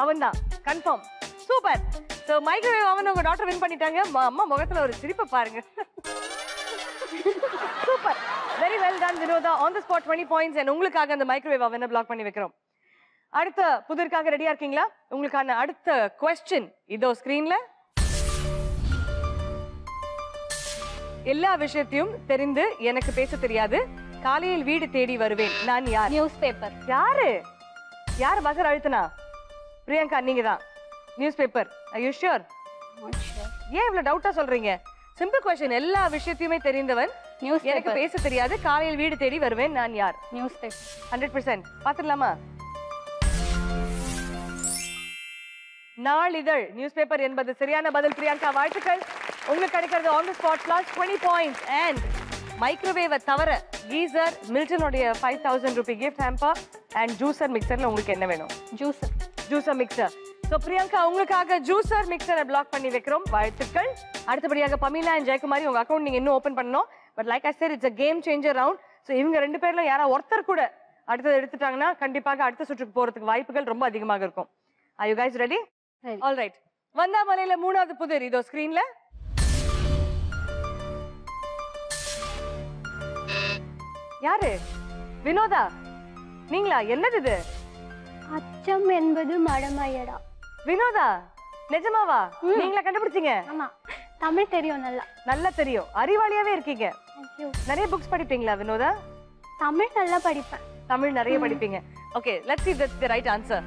அவன்தான், கன்ஃபார்ம். சூப்பர். சோ மைக்ரோவேவ் அவன் உங்க டாக்டர் வின் பண்ணிட்டாங்க. அம்மா முகத்துல ஒரு சிரிப்பை பாருங்க. Super, very well done Vinodha. On the spot 20 points. And உங்களுக்காக அந்த மைக்ரோவேவ் அவனை பிளாக் பண்ணி வைக்கிறோம். அடுத்த புதிர்க்காக ரெடியா இருக்கீங்களா? உங்களுக்கான அடுத்த क्वेश्चन இதோ ஸ்கிரீன்ல. எல்லா விஷயத்தையும் தெரிந்து எனக்கு பேச தெரியாது, காலையில் வீடு தேடி வருவேன், நான் யார்? News paper. யாரு யாரு பஸர் அழுத்துனா? பிரியங்கா, நீங்க தான். News paper. Are you sure? ஏன் இவ்வளவு டவுட்டா சொல்றீங்க? Simple question. எல்லா விஷயத்தையுமே தெரிந்தவன், எனக்கு பேச தெரியாது, காலையில் வீடு தேடி வருவேன், நான் யார்? News paper. 100%. பாத்துடலாமா? நாளிதழ், நியூஸ் பேப்பர் என்பது சரியான பதில். பிரியங்கா, வாழ்த்துக்கள். உங்களுக்கு கிடைக்கிறது on the spot plus 20 points. And மைக்ரோவேவை தவிர கீசர், மில்டனுடைய 5000 ரூபாய் கிஃப்ட் ஹேம்பர் அண்ட் ஜூசர் மிக்சர்ல உங்களுக்கு என்ன வேணும்? Juicer mixer. சோ பிரியங்கா, உங்களுக்காக ஜூசர் மிக்சரை பிளாக் பண்ணி வைக்கிறோம். வாழ்த்துக்கள். அடுத்தபடியாக பமீலா அண்ட் ஜெயக்குமாரி, உங்க அக்கௌண்ட் நீங்க இன்னும் ஓபன் பண்ணணும். But like I set, it's a game changer round. So இவங்க 2 பேர்ல யாரா ஒருத்தர் கூட அடுத்தது எடுத்துட்டாங்கன்னா கண்டிப்பாக அடுத்த சுற்றுக்கு போறதுக்கு வாய்ப்புகள் ரொம்ப அதிகமாக இருக்கும். Are you guys ready? All right. வந்தாமலையில 3வது புதிர் இதோ ஸ்கிரீன்ல. யாரு? வினோதா, நீங்களா? என்னது இது? அச்சம் என்பது மடமையடா. வினோதா, நிஜமாவா? நீங்களா கண்டுபிடிச்சீங்க? ஆமா, தமிழ் தெரியும் நல்லா தெரியும். அறிவாளியாவே இருக்கீங்க. நிறைய புக்ஸ் படிப்பீங்களா வினோதா? தமிழ் நல்லா படிப்பேன். தமிழ் நிறைய படிப்பீங்க. Okay, let's see that's the right answer.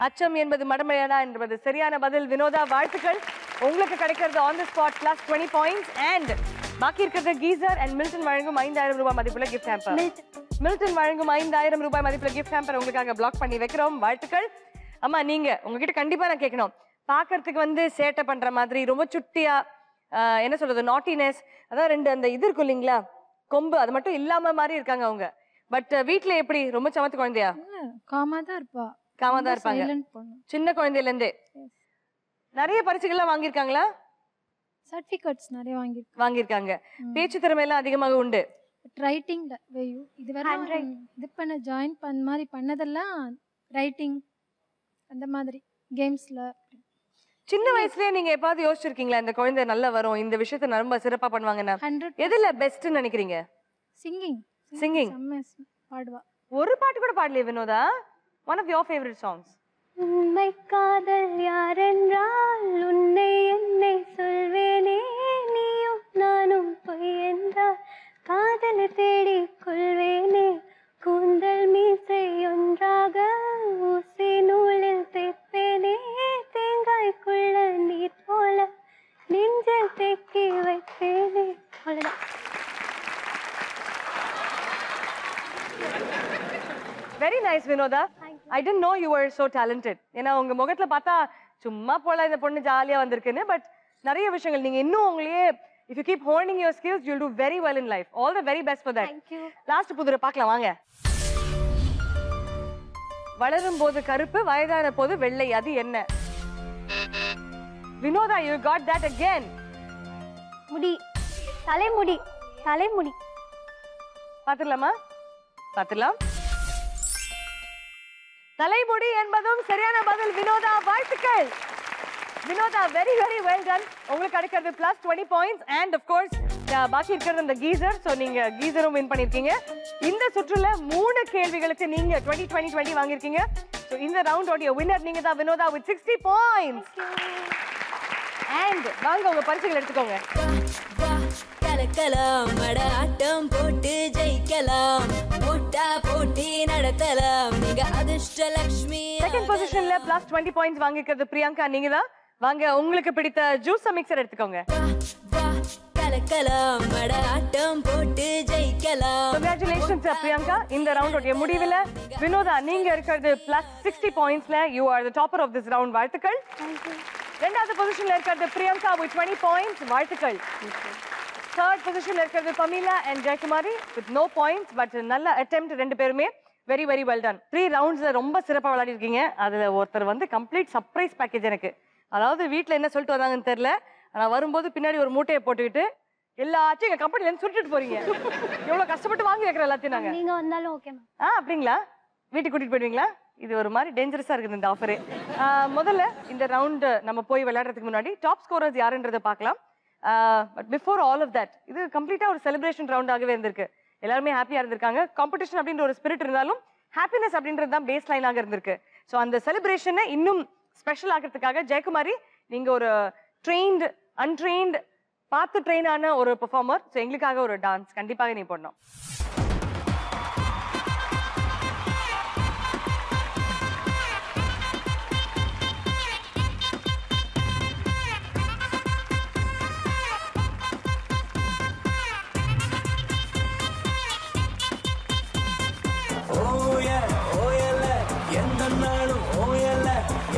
அச்சம் என்பது மடமையடா என்பது சரியான பதில். வினோதா, வாழ்த்துக்கள். உங்களுக்கு கிடைக்கிறது on the spot plus 20 points. And பாக்கி இருக்கிறது கீசர் அண்ட் மில்டன் வழங்கும் 5000 ரூபாய் மதிப்புள்ள கிஃப்ட் ஹேம்பர். மில்டன் வழங்கும் 5000 ரூபாய் மதிப்புள்ள கிஃப்ட் ஹேம்பர் உங்களுக்காக பிளாக் பண்ணி வைக்கிறோம். வாழ்த்துக்கள். அம்மா, நீங்க உங்ககிட்ட கண்டிப்பா நான் கேட்கணும். பாக்குறதுக்கு வந்து சேட்டை பண்ற மாதிரி ரொம்ப சுட்டியா, என்ன சொல்றது, நாட்டினஸ், அதான் 2 அந்த இது இருக்கும் இல்லைங்களா, கொம்பு, அது மட்டும் இல்லாம மாதிரி இருக்காங்க அவங்க. பட் வீட்ல எப்படி? ரொம்ப சமத்து குழந்தையா? காமா தான் இருப்பா. காமா தான் இருப்பாங்க. சின்ன குழந்தையில இருந்தே நிறைய பரிசுகள்லாம் வாங்கியிருக்காங்களா? சர்டிபிகேட்ஸ் நிறைய வாங்கியிருக்காங்க. பேச்சு திறமை எல்லாம் அதிகமாக உண்டு. ரைட்டிங்ல இதுவரை இது பண்ண ஜாயின் பண்ண மாதிரி பண்ணதெல்லாம் ரைட்டிங் அந்த மாதிரி கேம்ஸ்ல. சின்ன வயசுலயே நீங்க எப்பாவது யோசிச்சிருக்கீங்களா இந்த குழந்தை நல்லா வரும், இந்த விஷயத்தை ரொம்ப சிறப்பா பண்ணுவாங்கன்னா? 100. எதுல பெஸ்ட்னு நினைக்கிறீங்க? சிங்கிங். பாடுவா. ஒரு பாட்டு கூட பாடலையே Vinodha? One of your favorite songs? உண்மை காதல் யாரென்றால் உன்னை என்னை சொல்வேனே, நீயும் நானும் பொய் என்றால் காதலை தேடிக் கொள்வேனே. கூந்தல் மீசை ஒன்றாக ஊசி நூலில் தைப்பேனே, தேங்காய்க்குள்ள நீர் போல நெஞ்சில் தேக்கி வைப்பேனே. அவ்வளவுதான். Very nice Vinodha. I didn't know you are so talented. ஏன்னா உங்க முகத்துல பார்த்தா சும்மா போல இந்த பொண்ணு ஜாலியா வந்திருக்குன்னு, பட் நிறைய விஷயங்கள் நீங்க இன்னும் உங்களையே if you keep honing your skills you'll do very well in life. All the very best for that. Thank you. Last புதுரை பார்க்கலாம் வாங்க. வளரும் போது கருப்பு, வயதான போது வெள்ளை, அது என்ன? Vinodha, you got that again. முடி, தலைமுடி, தலைமுடி. பாத்துடலாமா? பாத்துடலாம். தலைமுடி என்பதும் சரியான பதில் வினோதா. வாழ்த்துக்கள் Vinodha, very very well ton. உங்களுக்கு கிடைக்கிறது plus 20 points and half course பாக்கி இருக்கிறது அந்த கீசர். ஸோ நீங்க கீசரும் வின் பண்ணிருக்கீங்க. இந்த சுற்றுல 3 கேள்விகளுக்கு நீங்க 20 வாங்கியிருக்கீங்க. ஸோ இந்த ரவுண்டோடைய வின்னர் நீங்க தான் வினோதா வித் 60 பாயிண்ட்ஸ். அண்ட் வாங்க உங்க பரிசுகள் எடுத்துக்கோங்க. கலக்கலாம் மட ஆட்டம் போட்டு ஜெயிக்கலாம், போட்டா போட்டி நடத்தலாம், நீங்க அதிர்ஷ்டலட்சுமி. செகண்ட் பொசிஷன்ல பிளஸ் 20 பாயிண்ட்ஸ் வாங்கிக்கிறது பிரியங்கா நீங்க தான். வாங்க உங்களுக்கு பிடித்த ஜூஸ் மிக்சர் எடுத்துக்கோங்க. கலக்கலாம் மட ஆட்டம் போட்டு ஜெயிக்கலாம். Congratulations பிரியங்கா. இந்த ரவுண்டோடைய முடிவில் வினோதா நீங்க இருக்கிறது பிளஸ் 60 பாயிண்ட்ஸ்ல you are the topper of this round. வாழ்த்துக்கள். ரெண்டாவது பொசிஷன்ல இருக்கிறது பிரியங்கா with 20 பாயிண்ட்ஸ். வாழ்த்துக்கள். தேர்ட் பொசிஷன்ல இருக்கிறது Pamela and Jayakumari with no points, but நல்ல attempt ரெண்டு பேருமே. Very very well done. 3 ரவுண்ட்ஸ்ல ரொம்ப சிறப்பாக விளையாடி இருக்கீங்க. அதுல ஒருத்தர் வந்து கம்ப்ளீட் சர்ப்ரைஸ் பேக்கேஜ் எனக்கு. அதாவது வீட்டில் என்ன சொல்லிட்டு வந்தாங்கன்னு தெரியல, ஆனால் வரும்போது பின்னாடி ஒரு மூட்டையை போட்டுக்கிட்டு எல்லாத்தையும் எங்கள் கம்பெனிலேருந்து சுட்டுட்டு போறீங்க. எவ்வளோ கஷ்டப்பட்டு வாங்கி வைக்கிற எல்லாத்தையும் நாங்கள். நீங்க வந்தாலும் ஓகே மேம். அப்படிங்களா? வீட்டுக்கு கூட்டிட்டு போயிடுவீங்களா? இது ஒரு மாதிரி டேஞ்சரஸாக இருக்குது இந்த ஆஃபரே. முதல்ல இந்த ரவுண்டு நம்ம போய் விளையாடுறதுக்கு முன்னாடி டாப் ஸ்கோரர்ஸ் யாருன்றதை பார்க்கலாம். But before all of that இது கம்ப்ளீட்டாக ஒரு செலிப்ரேஷன் ரவுண்டாகவே இருந்திருக்கு. எல்லாருமே ஹாப்பியாக இருந்திருக்காங்க. காம்படிஷன் அப்படின்ற ஒரு ஸ்பிரிட் இருந்தாலும் ஹாப்பினஸ் அப்படின்றது தான் பேஸ் லைனாக இருந்திருக்கு. ஸோ அந்த செலிப்ரேஷனை இன்னும் ஸ்பெஷல் ஆகிறதுக்காக ஜெயக்குமாரி நீங்க ஒரு ட்ரெயின்டு அன்ட்ரெயின்டு பார்த்து ட்ரெயின் ஆன ஒரு பெர்ஃபார்மர். ஸோ எங்களுக்காக ஒரு டான்ஸ் கண்டிப்பாக நீ போடணும்.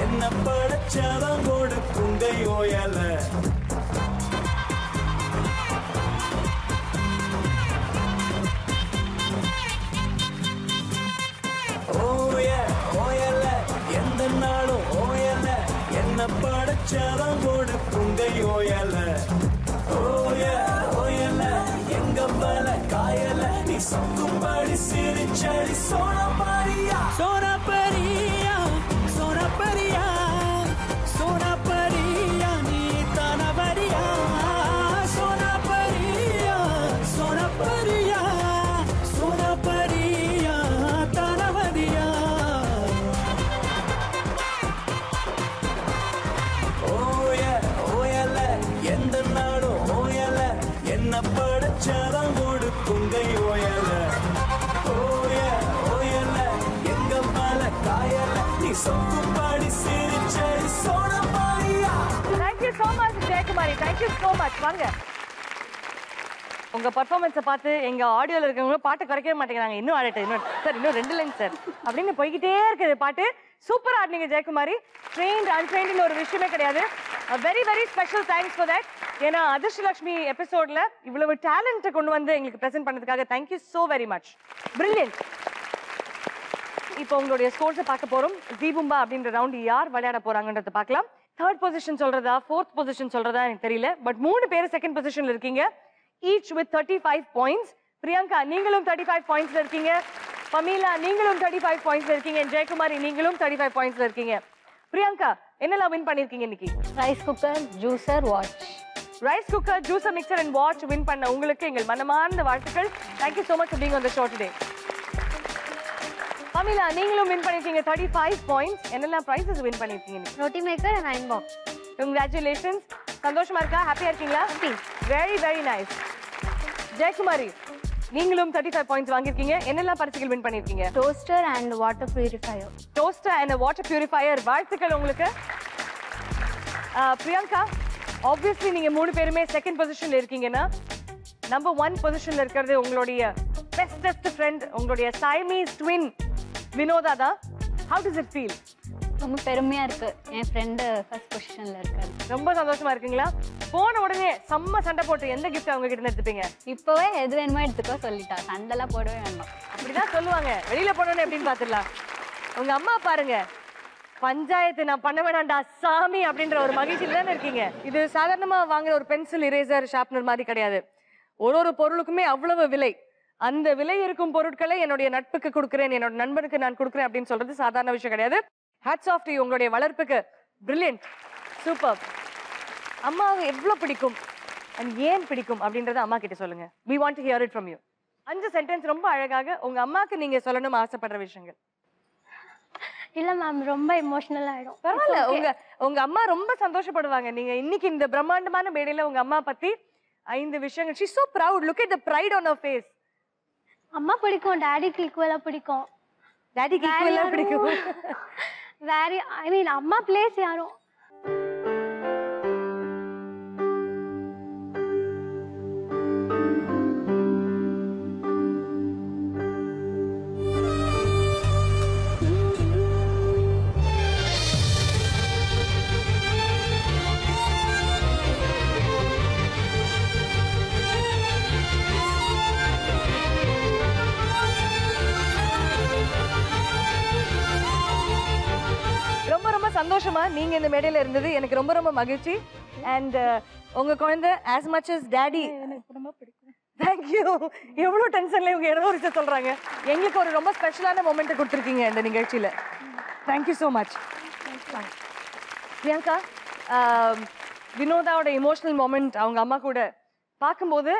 என்ன படைச்சவங்கோடு குங்கை ஓயல, ஓயல எந்த நாளும் ஓயல, என்ன படைச்சவங்கோடு குங்கை ஓயல, ஓயல எங்க பல காயல, நீ சொக்கும்படி சிரிச்சடி சோனப்பரியா சோனப்பரியா சோனப்பரியா சோனப்பரியா நீ தனவரியா சோனப்பரியா சோனப்பரியா சோனப்பரியா தனவரியா. ஓயல எந்த நாடும் ஓயல, என்ன படைச்சவங்கோடு குங்கை ஓயல, ஓயல எங்க மல காயல, நீ சொக்கும்படி சிரிச்சடி சோனப்பரியா. Thank you so much Jeyakumari. Thank you so much. வாங்க. உங்க பர்ஃபார்மன்ஸை பார்த்து எங்க ஆடியோல இருக்கவங்க பாட்டு குறைக்கவே மாட்டேங்கிறாங்க. இன்னும் ஆடட்டும், இன்னும் சார், இன்னும் 2 லைன் சார் அப்படின்னு போய்கிட்டே இருக்குது பாட்டு. சூப்பரா ஆடினீங்க ஜெயக்குமாரி. ட்ரெயின்ட் அன்ட்ரெயின்ட்னு ஒரு விஷயமே கிடையாது. Very very special thanks for that. ஏன்னா அதிர்ஷ்டலட்சுமி எபிசோட்ல இவ்வளவு டேலண்ட்டை கொண்டு வந்து எங்களுக்கு ப்ரெசென்ட் பண்ணதுக்காக thank you so very much. Brilliant. இப்போ உங்களுடைய ஸ்கோர்ஸை பார்க்க போறோம். ஜீபும்பா அப்படின்ற ரவுண்ட் யார் விளையாட போறாங்கன்றத பார்க்கலாம். 3rd பொசிஷன் சொல்றதா 4th பொசிஷன் சொல்றதா எனக்கு தெரியல. பட் 3 பேர் 2nd பொசிஷன்ல இருக்கீங்க. Each with 35 points. பிரியங்கா நீங்களும் 35 பாயிண்ட்ஸ்ல இருக்கீங்க. பமீலா நீங்களும் 35 பாயிண்ட்ஸ்ல இருக்கீங்க. ஜெயக்குமாரி நீங்களும் 35 பாயிண்ட்ஸ்ல இருக்கீங்க. பிரியங்கா என்னெல்லாம் வின் பண்ணிருக்கீங்க இன்னைக்கு? Rice cooker, juicer, watch. Rice cooker, juicer mixer and watch win பண்ண உங்களுக்கு எங்கள் மனமார்ந்த வாழ்த்துக்கள். Thank you so much for being on the show today. பமிலா நீங்களும் வின் பண்ணிருக்கீங்க 35 பாயிண்ட்ஸ். என்னெல்லாம் prizes வின் பண்ணிருக்கீங்க? Roti maker and iron box. Congratulations. சந்தோஷமா இருக்கா? ஹாப்பியா இருக்கீங்களா? Very very nice. ஜெயக்குமாரி நீங்களும் 35 பாயிண்ட்ஸ் வாங்கிருக்கீங்க. என்னெல்லாம் பரிசுகள் வின் பண்ணிருக்கீங்க? Toaster and water purifier. Toaster and water purifier. வாழ்த்துக்கள் உங்களுக்கு. பிரியங்கா ஆப்வியஸ்லி நீங்க 3 பேருமே செகண்ட் பொசிஷன்ல இருக்கீங்கன்னா நம்பர் 1 பொசிஷன்ல இருக்கிறது உங்களுடைய பெஸ்டஸ்ட் ஃப்ரெண்ட், உங்களுடைய சைமீஸ் ட்வின் வினோதா தான். Have does it feel? ரொம்ப பெருமையா இருக்கு, என் ஃப்ரெண்டு ஃபர்ஸ்ட் பொசிஷன்ல இருக்காரு. ரொம்ப சந்தோஷமா இருக்குங்களா? போன உடனே செம்ம சண்டை போட்டு எந்த கிஃப்ட் அவங்க கிட்ட எடுத்துப்பீங்க? இப்போவே எது வேணுமோ எடுத்துக்கோ சொல்லிட்டா, சண்டைலாம் போடவே வேண்டாம். அப்படிதான் சொல்லுவாங்க. வெளியில போனோன்னு எப்படின்னு பாத்துடலாம். உங்க அம்மா பாருங்க, பஞ்சாயத்து நான் பண்ண வேணாண்டா சாமி அப்படின்ற ஒரு மகிழ்ச்சியில தானே இருக்கீங்க. இது சாதாரணமா வாங்குற ஒரு பென்சில், இரேசர், ஷார்ப்னர் மாதிரி கிடையாது. ஒரு பொருளுக்குமே அவ்வளவு விலை. அந்த விலை இருக்கும் பொருட்களை என்னுடைய நட்புக்கு கொடுக்குறேன், என்னோட நண்பனுக்கு நான் கொடுக்குறேன் அப்படின்னு சொல்றது சாதாரண விஷயம் கிடையாது. ஹேட்ஸ் ஆஃப் டு யூ, உங்களுடைய வளர்ப்புக்கு. Brilliant, super. அம்மாவை எவ்வளவு பிடிக்கும் அண்ட் ஏன் பிடிக்கும் அப்படின்றத அம்மா கிட்ட சொல்லுங்க. we want to hear it from you. 5 sentence ரொம்ப அழகாக உங்க அம்மாக்கு நீங்க சொல்லணும் ஆசைப்படுற விஷயங்கள். இல்ல மேம், ரொம்ப எமோஷனல் ஆயிடும். பரவாயில்ல, உங்க அம்மா ரொம்ப சந்தோஷப்படுவாங்க. நீங்க இன்னைக்கு இந்த பிரம்மாண்டமான மேடையில உங்க அம்மா பத்தி 5 விஷயங்கள். she is so proud. look at the pride on her face. அம்மா பிடிக்கும், டாடிக்கு ஈக்குவலா பிடிக்கும். டாடிக்கு ஈக்குவலா பிடிக்கும். வேற ஐ மீன் அம்மா பிளேஸ் யாரும். சந்தோஷமா நீங்க இந்த மேடையில இருந்தது எனக்கு ரொம்ப ரொம்ப மகிழ்ச்சி. அண்ட் உங்க குழந்தை as much as daddy எனக்கு ரொம்ப பிடிக்கும். thank you. எவ்வளவு டென்ஷன்ல இவங்க ஏதோ ஒரு விஷயம் சொல்றாங்க. எங்களுக்கு ஒரு ரொம்ப ஸ்பெஷலான மொமெண்ட் கொடுத்துருக்கீங்க இந்த நிகழ்ச்சியில. thank you so much. Priyanka, வினோதாவோட எமோஷனல் மொமெண்ட் அவங்க அம்மா கூட பார்க்கும்போது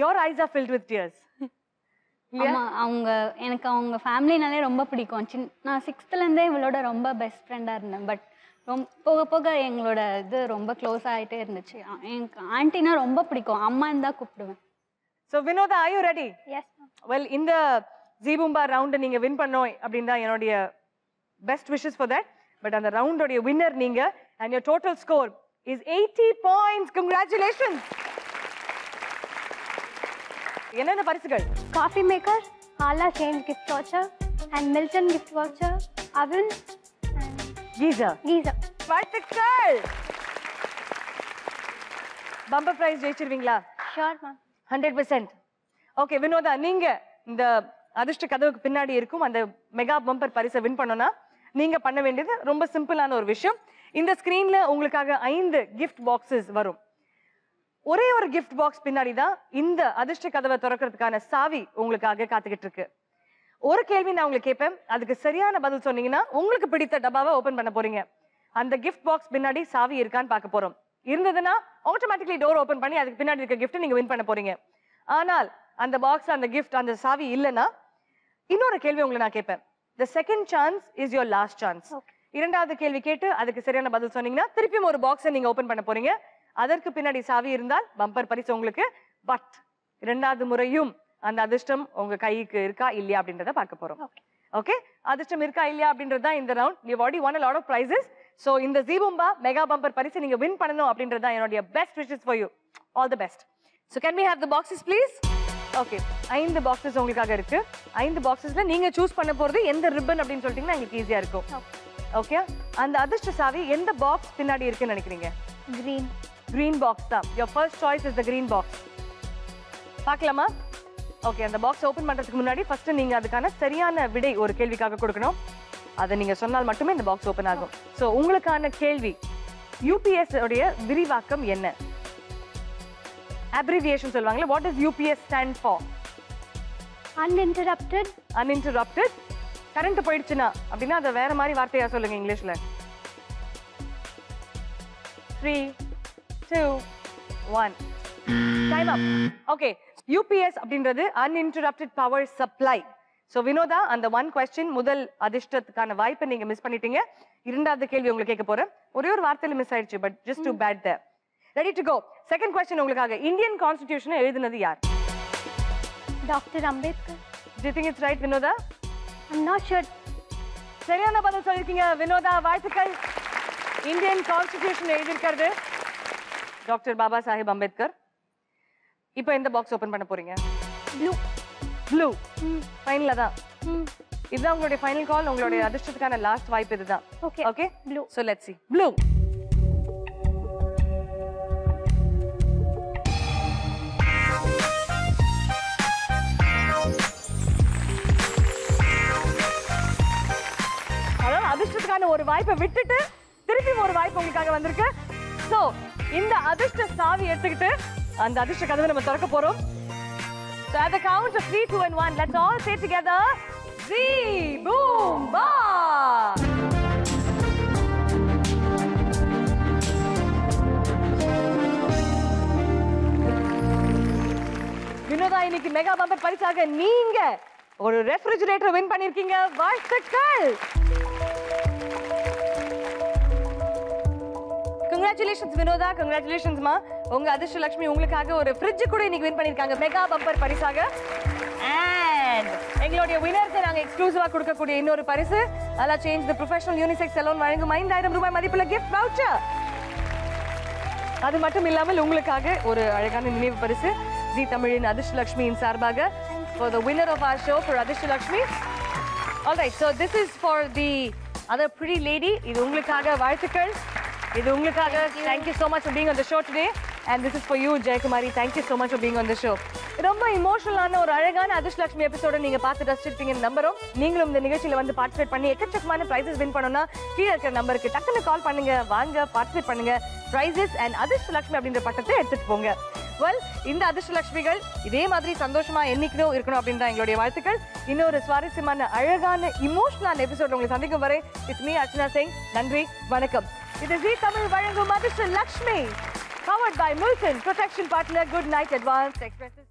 your eyes are filled with tears. ஆமா, எனக்கு அவங்க ஃபேமிலினாலே ரொம்ப பிடிக்கும். நான் 6th இருந்தே இவளோட ரொம்ப பெஸ்ட் ஃப்ரெண்டா இருந்தேன். பட் போக போக எங்களோட இது ரொம்ப க்ளோஸ் ஆகிட்டே இருந்துச்சு. எனக்கு ஆண்டினா ரொம்ப பிடிக்கும், அம்மான்னு தான் கூப்பிடுவேன். So Vinodha, are you ready? Yes ma'am. Well, இந்த ஜீபூம்பா ரவுண்டை நீங்க வின் பண்ணோம் அப்படின்னு தான் என்னுடைய best wishes for that. But அந்த ரவுண்டோடைய வின்னர் நீங்க. And your total score is 80 points. Congratulation. என்னென்ன பரிசுகள்? Coffee maker, Aala change gift voucher and Milton gift voucher, அவன் கீசர். வாழ்த்துக்கள். பம்பர் பிரைஸ் ஜெயிச்சிருவீங்களா? Sure ma'am. 100%. ஓகே வினோதா, நீங்க இந்த அதிர்ஷ்ட கதவுக்கு பின்னாடி இருக்கும் அந்த மெகா பம்பர் பரிசை வின் பண்ணோம்னா நீங்க பண்ண வேண்டியது ரொம்ப சிம்பிளான ஒரு விஷயம். இந்த ஸ்கிரீன்ல உங்களுக்காக 5 கிஃப்ட் பாக்ஸஸ் வரும். ஒரே ஒரு கிஃப்ட் பாக்ஸ் பின்னாடி தான் இந்த அதிர்ஷ்ட கதவை திறக்கிறதுக்கான சாவி உங்களுக்காக காத்துக்கிட்டு இருக்கு. ஒரு கேள்வி நான் உங்களுக்கு கேட்பேன், அதுக்கு சரியான பதில் சொன்னீங்கன்னா உங்களுக்கு பிடித்த டப்பாவை ஓபன் பண்ண போறீங்க. அந்த கிஃப்ட் பாக்ஸ் பின்னாடி சாவி இருக்கான்னு பார்க்க போறோம். இருந்ததுன்னா ஆட்டோமேட்டிக்லி டோர் ஓபன் பண்ணி அதுக்கு பின்னாடி இருக்க கிஃப்ட் நீங்க வின் பண்ண போறீங்க. ஆனால் அந்த பாக்ஸ்ல அந்த கிஃப்ட், அந்த சாவி இல்லைன்னா இன்னொரு கேள்வி உங்களை நான் கேட்பேன். The second chance is your last chance. இரண்டாவது கேள்வி கேட்டு அதுக்கு சரியான பதில் சொன்னீங்கன்னா திருப்பியும் ஒரு பாக்ஸை நீங்க ஓபன் பண்ண போறீங்க. அதற்கு பின்னாடி சாவி இருந்தால் பம்பர் பரிசு உங்களுக்கு. பட் இரண்டாவது முறையும் அந்த அதிர்ஷ்டம் உங்க கைக்கு இருக்கா இல்லையா அப்படின்றத பார்க்க போறோம். ஓகே, அதிர்ஷ்டம் இருக்கா இல்லையா அப்படின்றது தான் இந்த round. you already won a lot of prizes. so இந்த ஜீபூம்பா மெகா பம்பர் பரிசு நீங்க வின் பண்ணணும் அப்படின்றது தான் என்னோட best wishes for you. all the best. so can we have the boxes please? Okay, 5 boxes உங்களுக்காக இருக்கு. 5 பாக்ஸஸ்ல நீங்க சூஸ் பண்ண போறது எந்த ரிப்பன் அப்படின்னு சொல்லிட்டீங்கன்னா உங்களுக்கு ஈஸியா இருக்கும். ஓகே, அந்த அதிர்ஷ்ட சாவி எந்த பாக்ஸ் பின்னாடி இருக்குன்னு நினைக்கிறீங்க? கிரீன் பாக்ஸ் தான். your first choice is the green box. பார்க்கலாமா? ஓகே, அந்த பாக்ஸ் ஓபன் பண்றதுக்கு முன்னாடி ஃபர்ஸ்ட் நீங்க அதுக்கான சரியான விடை ஒரு கேள்விக்காக கொடுக்கணும். அதை நீங்க சொன்னால் மட்டுமே இந்த பாக்ஸ் ஓபன் ஆகும். சோ உங்களுக்கான கேள்வி, UPS உடைய விரிவாக்கம் என்ன? abbreviation சொல்வாங்களே, what does UPS stand for? uninterrupted. uninterrupted. Current போயிடுச்சுனா அப்படின்னா அதை வேற மாதிரி வார்த்தையா சொல்லுங்க இங்கிலீஷ்ல. 3 2 1 டைம் அப். ஓகே, UPS அப்படின்றது uninterrupted power supply. So Vinodha, அந்த ஒன் கொஸ்டின் முதல் அதிர்ஷ்டத்துக்கான வாய்ப்பை நீங்க மிஸ் பண்ணிட்டீங்க. இரண்டாவது கேள்வி உங்களுக்கு கேட்க போறேன். ஒரே ஒரு வார்த்தையில மிஸ் ஆயிடுச்சு, but just too bad there. Ready to go. Second question உங்களுக்காக. இந்தியன் கான்ஸ்டிடியூஷனை எழுதினது யார்? Doctor Ambedkar. Do you think it's right, Vinotha? I'm not sure. சரியான பதில் சொல்லிருக்கீங்க வினோதா, வாழ்த்துக்கள். இந்தியன் கான்ஸ்டிடியூஷன் எழுதியிருக்கிறது டாக்டர் பாபா சாஹேப் அம்பேத்கர். இப்போ எந்த பாக்ஸ் ஓபன் பண்ண போறீங்க? ப்ளூ. ப்ளூ. ஃபைனலா தான். இதுதான் உங்களுடைய ஃபைனல் கால். உங்களுடைய அதிர்ஷ்டத்துக்கான லாஸ்ட் வாய்ப்பு இதுதான். Okay. Okay, blue. So let's see. Blue. அதிர்ஷ்டத்துக்கான ஒரு வாய்ப்பை விட்டுட்டு திருப்பி ஒரு வாய்ப்பு உங்களுக்காக வந்திருக்கு. சோ இந்த அதிர்ஷ்ட சாவி எடுத்துக்கிட்டு அந்த அதிர்ஷ்ட கதவை நம்ம திறக்க போறோம். So at the count of 3, 2 and 1, let's all say together, Z boom ba. Vinodha, இன்னைக்கு மெகா பம்பர் பரிசாக நீங்க ஒரு ரெஃப்ரிஜரேட்டர் வின் பண்ணிருக்கீங்க. வாழ்த்துக்கள். கங்க்ராச்சுலேஷன்ஸ் வினோதா, கங்க்ராச்சுலேஷன்ஸ் மா. உங்க அதிர்ஷ்ட லட்சுமி உங்களுக்காக ஒரு ஃப்ரிட்ஜ் கூட இன்னைக்கு வின் பண்ணிருக்காங்க மெகா பம்பர் பரிசாக. அண்ட் எங்களுடைய வினருக்கு நாங்க எக்ஸ்க்ளூசிவா கொடுக்கக்கூடிய இன்னொரு பரிசு அலா change the professional unisex salon வழங்கும் 5000 ரூபாய் மதிப்புள்ள கிஃப்ட் வவுச்சர். அது மட்டும் இல்லாமல் உங்களுக்காக ஒரு அழகான நினைவு பரிசு ஜி தமிழின் அதிர்ஷ்ட லட்சுமியின் சார்பாக for the winner of our show for Adishta Lakshmi. All right, so this is for the other pretty lady. இது உங்களுக்காக வாழ்த்துக்கள். இது உங்களுக்காக. Thank you so much for being on the show today. And this is for you, Jayakumari. Thank you so much for being on the show. ரொம்ப இமோஷனலான ஒரு அழகான அதிர்ஷ்ட லட்சுமி எபிசோட நீங்க பார்த்து ரசிச்சிருப்பீங்கன்னு நம்புறோம். நீங்களும் இந்த நிகழ்ச்சியில வந்து பார்ட்டிசிபேட் பண்ணி எக்கச்சக்கமான பிரைசஸ் வின் பண்ணணும்னா கீழே இருக்கிற நம்பருக்கு டக்குன்னு கால் பண்ணுங்க, வாங்க பார்ட்டிசிபேட் பண்ணுங்க. பிரைசஸ் அண்ட் அதிர்ஷ்ட லட்சுமி அப்படின்ற பட்டத்தை எடுத்துட்டு போங்க. வெல், இந்த அதிர்ஷ்ட லட்சுமிகள் இதே மாதிரி சந்தோஷமா என்னைக்கும் இருக்கணும் அப்படின்னு தான் எங்களுடைய வாழ்த்துக்கள். இன்னொரு சுவாரஸ்யமான அழகான இமோஷனல் எபிசோட் உங்களை சந்திக்கும் வரை இட்ஸ் மீ அர்ச்சனா சிங். நன்றி, வணக்கம். இது ஜி தமிழ் வழங்கும் அதிர்ஷ்ட Lakshmi, powered by Milton, protection partner, Good Night Advanced Expresses.